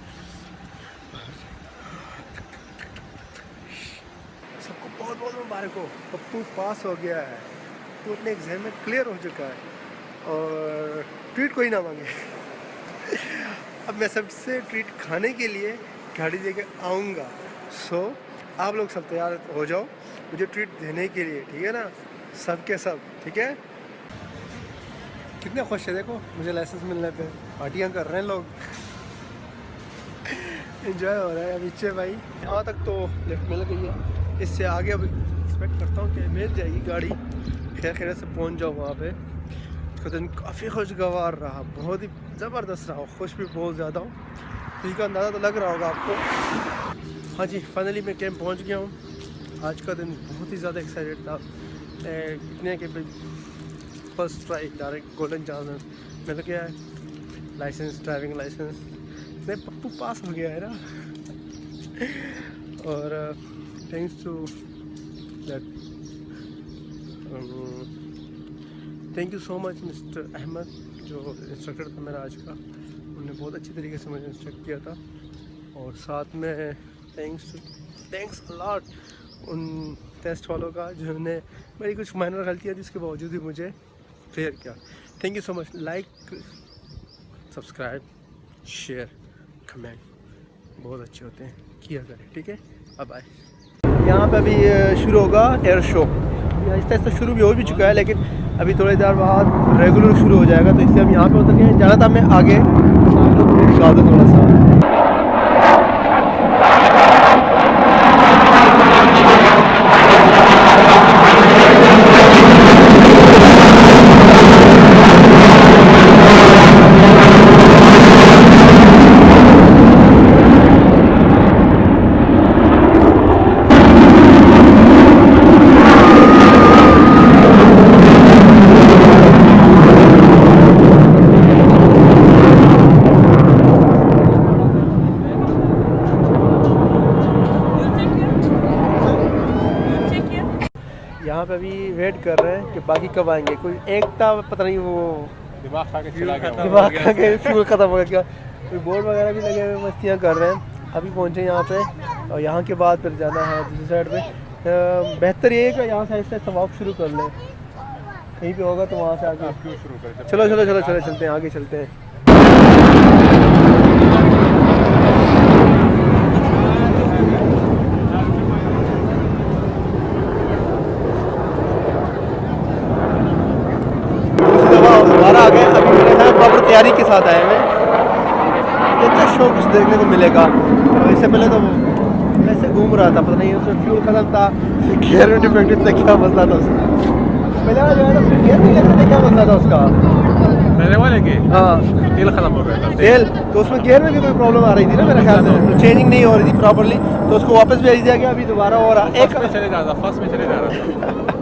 S1: सबको बहुत बहुत मुबारक हो, पप्पू पास हो गया है, तू अपने एग्जाम में क्लियर हो चुका है और ट्रीट कोई ना मांगे। अब मैं सबसे ट्रीट खाने के लिए गाड़ी लेके आऊँगा। सो आप लोग सब तैयार हो जाओ मुझे ट्रीट देने के लिए, ठीक है ना, सब के सब, ठीक है। कितने खुश है देखो मुझे लाइसेंस मिलने पे, पार्टियाँ कर रहे हैं लोग, एंजॉय हो रहा है। अब पीछे भाई यहाँ तक तो लिफ्ट मिल गई है, इससे आगे अब एक्सपेक्ट करता हूँ कि मिल जाएगी गाड़ी, खैर खैर से पहुँच जाऊँ वहाँ पे। उसका दिन काफ़ी खुशगवार रहा, बहुत ही ज़बरदस्त रहा, खुश भी बहुत ज़्यादा हूँ, इसका अंदाज़ा तो लग रहा होगा आपको। हाँ जी, फाइनली मैं कैंप पहुँच गया हूँ। आज का दिन बहुत ही ज़्यादा एक्साइटेड था, इतने के first try direct golden chance मिल गया है, लाइसेंस, ड्राइविंग लाइसेंस नहीं, पप्पू पास हो गया है ना। और thanks to that, thank you so much mister Ahmed जो इंस्ट्रक्टर था मेरा आज का, उन्होंने बहुत अच्छी तरीके से मुझे इंस्ट्रक्ट किया था। और साथ में थैंक्स अलॉट उन टेस्ट वालों का जिन्होंने मेरी कुछ माइनर गलतियाँ थी उसके बावजूद भी मुझे क्लियर किया। Thank you so much. Like, subscribe, share, comment बहुत अच्छे होते हैं, किया करें, ठीक है। Bye bye. यहाँ पे अभी शुरू होगा एयर शो, आहिस्ता आहिस्ता शुरू भी हो भी चुका है, लेकिन अभी थोड़ी देर बाद रेगुलर शुरू हो जाएगा, तो इसलिए हम यहाँ पे उतर गए। जाना था मैं आगे, दिखा दो थोड़ा सा। यहाँ पे अभी वेट कर रहे हैं कि बाकी कब आएंगे। कोई एक था पता नहीं वो
S6: दिमाग खा के
S1: फ्यूल खत्म हो गया, कोई बोर्ड वगैरह भी लगे हुए मस्तियाँ कर रहे हैं। अभी पहुँचे यहाँ पे और यहाँ के बाद फिर जाना है दूसरी साइड पे। बेहतर ये है कि यहाँ से आहिस्ता आहिस्ता वॉक शुरू कर लें, कहीं पे होगा तो वहाँ से आगे
S6: शुरू करें।
S1: चलो चलो चलो चलो चलते हैं, आगे चलते हैं। दोबारा आ गए, अभी मेरे साथ प्रॉपर तैयारी के साथ आए हैं, अच्छा शो कुछ देखने को मिलेगा। तो इससे पहले तो ऐसे घूम रहा था, पता नहीं उसमें फ्यूल खत्म था, गियर में डिफेक्टेड था, क्या मसला था उसका। पहले वाला जो है ना गियर नहीं लगता था, क्या मसला था उसका
S6: पहले वाले के?
S1: हाँ,
S6: तेल खत्म हो गया था।
S1: तेल तो उसमें गियर में भी कोई प्रॉब्लम आ रही थी ना मेरे ख्याल में, चेंजिंग नहीं हो रही थी प्रॉपरली, तो उसको वापस भेज दिया गया। अभी दोबारा हो रहा, एक
S6: चले जा रहा था, फर्स्ट में चले जा रहा था।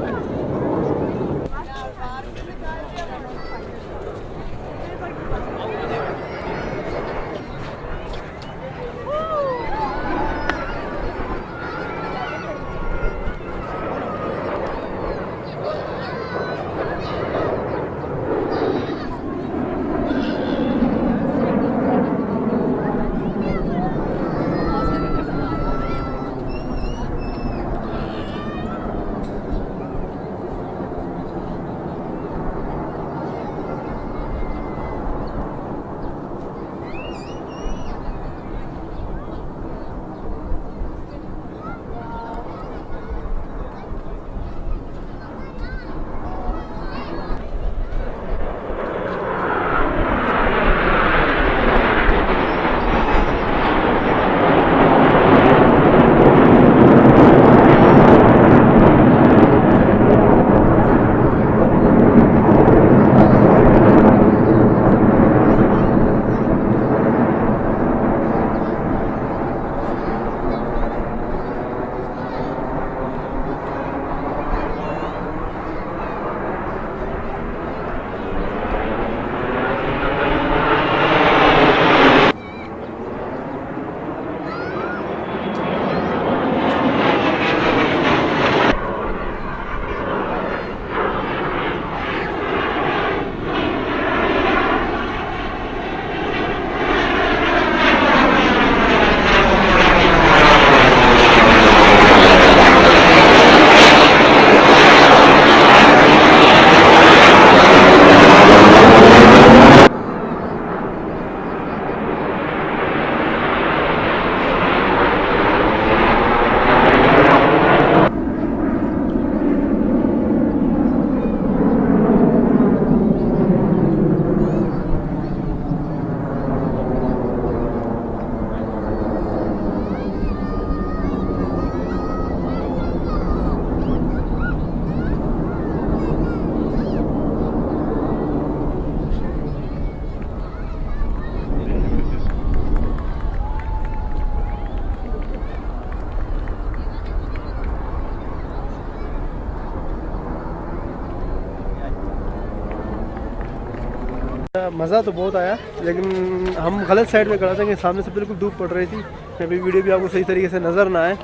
S1: मज़ा तो बहुत आया, लेकिन हम गलत साइड में खड़ा थे कि सामने से बिल्कुल धूप पड़ रही थी, अभी वीडियो भी आपको सही तरीके से नज़र ना आए।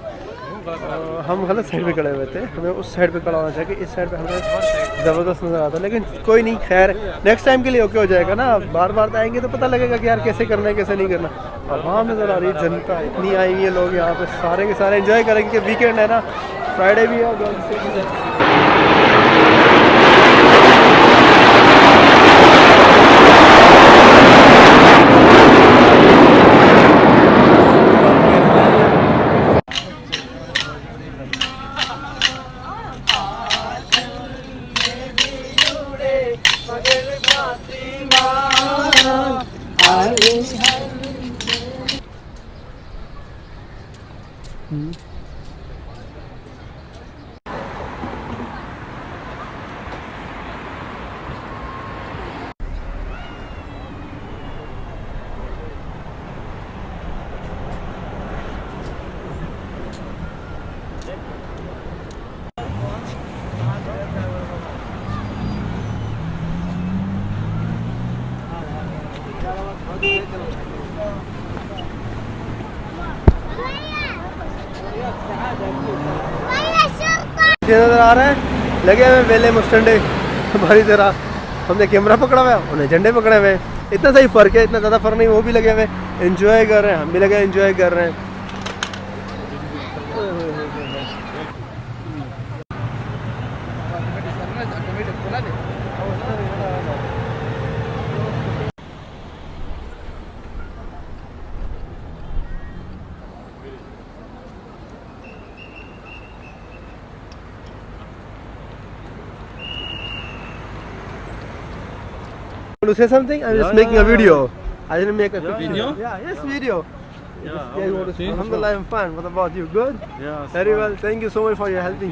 S1: हम गलत साइड पे खड़े हुए थे, हमें उस साइड पे खड़ा होना चाहिए, इस साइड पे हमें ज़बरदस्त नज़र आता, लेकिन कोई नहीं, खैर नेक्स्ट टाइम के लिए ओके हो जाएगा ना। बार बार तो आएंगे तो पता लगेगा कि यार कैसे करना है कैसे नहीं करना। और वहाँ नज़र आ रही है जनता, इतनी आई हुई है, लोग यहाँ पे सारे के सारे एंजॉय करेंगे कि वीकेंड है ना, फ्राइडे भी है। नजर आ रहा है, लगे हुए वेले मुस्टंडे हमारी तरह, हमने कैमरा पकड़ा हुआ है, उन्हें झंडे पकड़े हुए हैं। इतना सही फ़र्क है, इतना ज़्यादा फ़र्क नहीं, वो भी लगे हुए एंजॉय कर रहे हैं, हम भी लगे एंजॉय कर रहे हैं। Want to say something? I'm just making a video. I didn't make a video. Yeah, yes, video. Alhamdulillah, I'm fine. What about you? Good?
S7: Yeah.
S1: Very well. Thank you so much for your helping.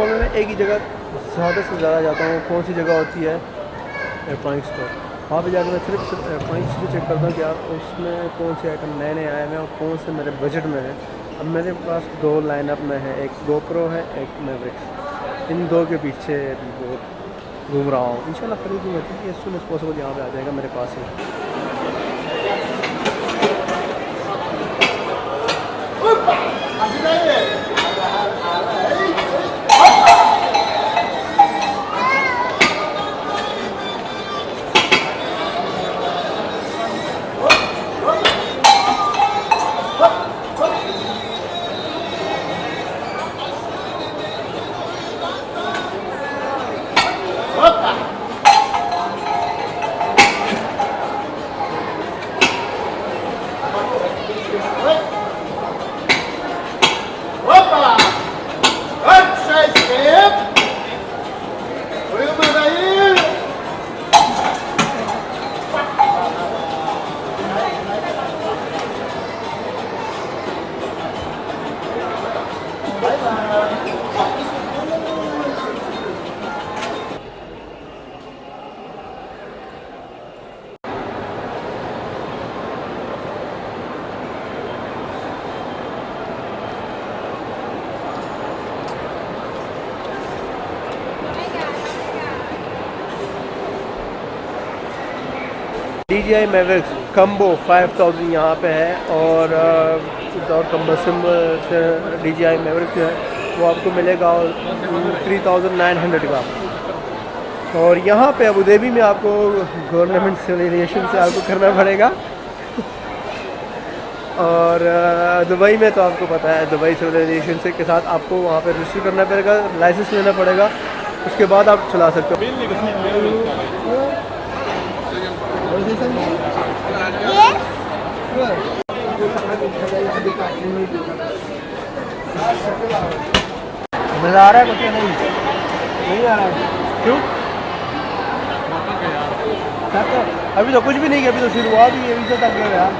S1: मैं एक ही जगह ज़्यादा से ज़्यादा जाता हूँ, कौन सी जगह होती है इलेक्ट्रॉनिक स्टोर, वहाँ पे जाकर मैं सिर्फ इलेक्ट्रॉनिक चीज़ें चेक करता हूँ कि यार उसमें कौन से आइटम नए नए आए हैं और कौन से मेरे बजट में है। अब मेरे पास दो लाइनअप में है, एक GoPro है, एक मैवरिक्स, इन दो के पीछे बहुत घूम रहा हूँ। इंशाल्लाह खरीदूँगा, क्योंकि एज सून एज पॉसिबल यहाँ पे आ जाएगा मेरे पास ही। DJI Mavic Combo 5000 यहाँ पे है, और विदाउट कंबसन से DJI Mavic जो है वो आपको मिलेगा 3900 का। और यहाँ पे अबू धाबी में आपको गवर्नमेंट सिविलाइजेशन से आपको करना पड़ेगा, और दुबई में तो आपको पता है दुबई सिविलाइजेशन से के साथ आपको वहाँ पे रजिस्टर करना पड़ेगा, लाइसेंस लेना पड़ेगा, उसके बाद आप चला सकते हो। मज़ा आ रहा है? कुछ नहीं आ रहा है, क्यों? अभी तो कुछ भी नहीं किया, अभी तो शुरुआत ही है, अभी तो तक यार।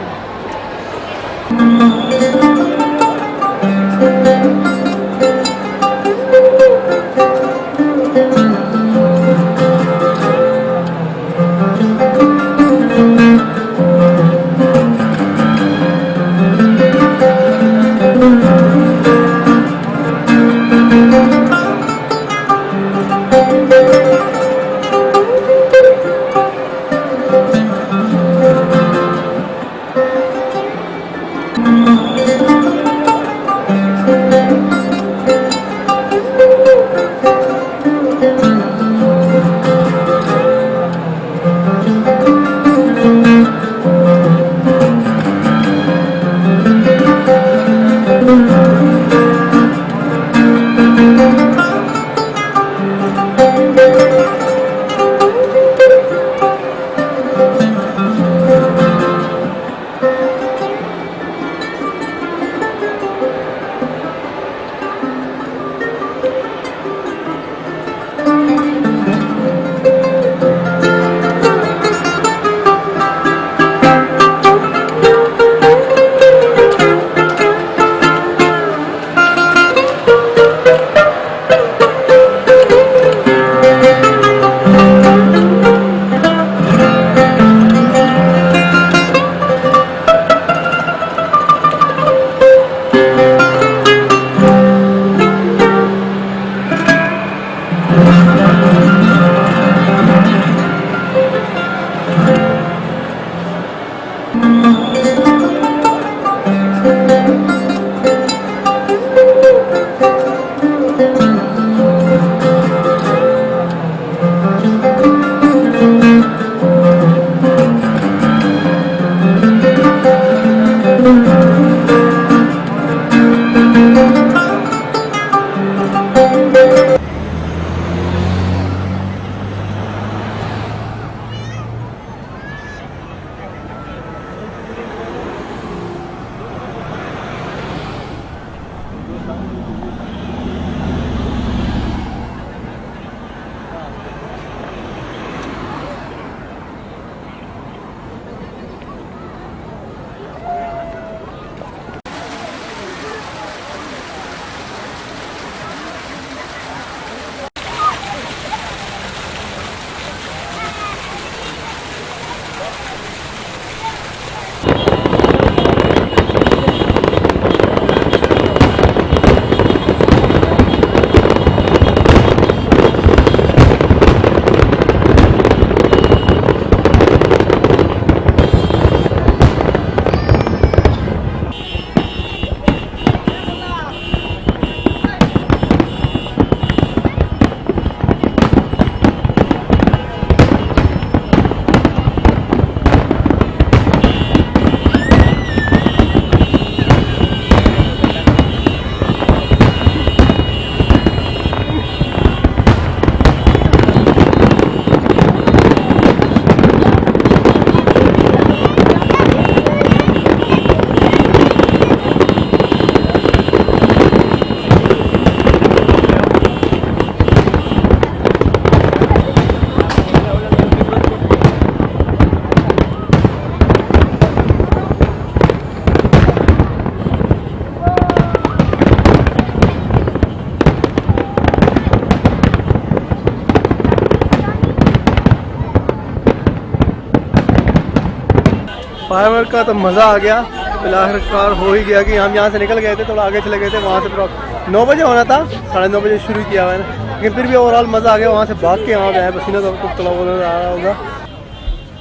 S1: फायरवर्क का तो मज़ा आ गया, फिर आखिरकार हो ही गया कि हम यहाँ से निकल गए थे, थोड़ा आगे चले गए थे, वहाँ से फिर 9 बजे होना था, 9:30 बजे शुरू किया मैंने, लेकिन फिर भी ओवरऑल मज़ा आ गया। वहाँ से भाग के यहाँ पे आए, पसीना तो आपको थोड़ा बहुत आ रहा होगा।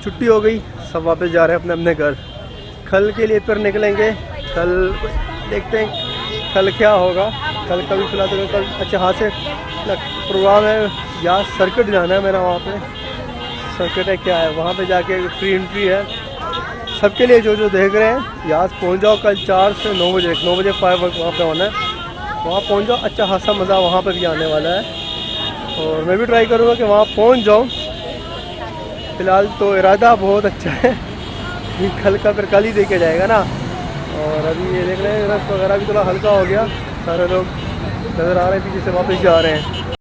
S1: छुट्टी हो गई, सब वापस जा रहे हैं अपने अपने घर। कल के लिए फिर निकलेंगे, कल देखते हैं कल क्या होगा। कल भी फिलहाल तो कल अच्छा हाथ से प्रोग्राम है, या सर्किट जाना है मेरा, वहाँ पे सर्किट है क्या है, वहाँ पे जाके फ्री एंट्री है सबके लिए जो देख रहे हैं। यहाँ पहुँच जाओ कल 4 से 9 बजे, 9 बजे फायरवर्क वहाँ पे होना है, वहाँ पहुँच जाओ। अच्छा खासा मज़ा वहाँ पर भी आने वाला है और मैं भी ट्राई करूँगा कि वहाँ पहुँच जाऊँ। फ़िलहाल तो इरादा बहुत अच्छा है, कल का फिर कल ही देखे जाएगा ना। और अभी ये देख रहे हैं रस वगैरह भी थोड़ा हल्का हो गया, सारे लोग नज़र आ रहे हैं पीछे से वापस जा रहे हैं।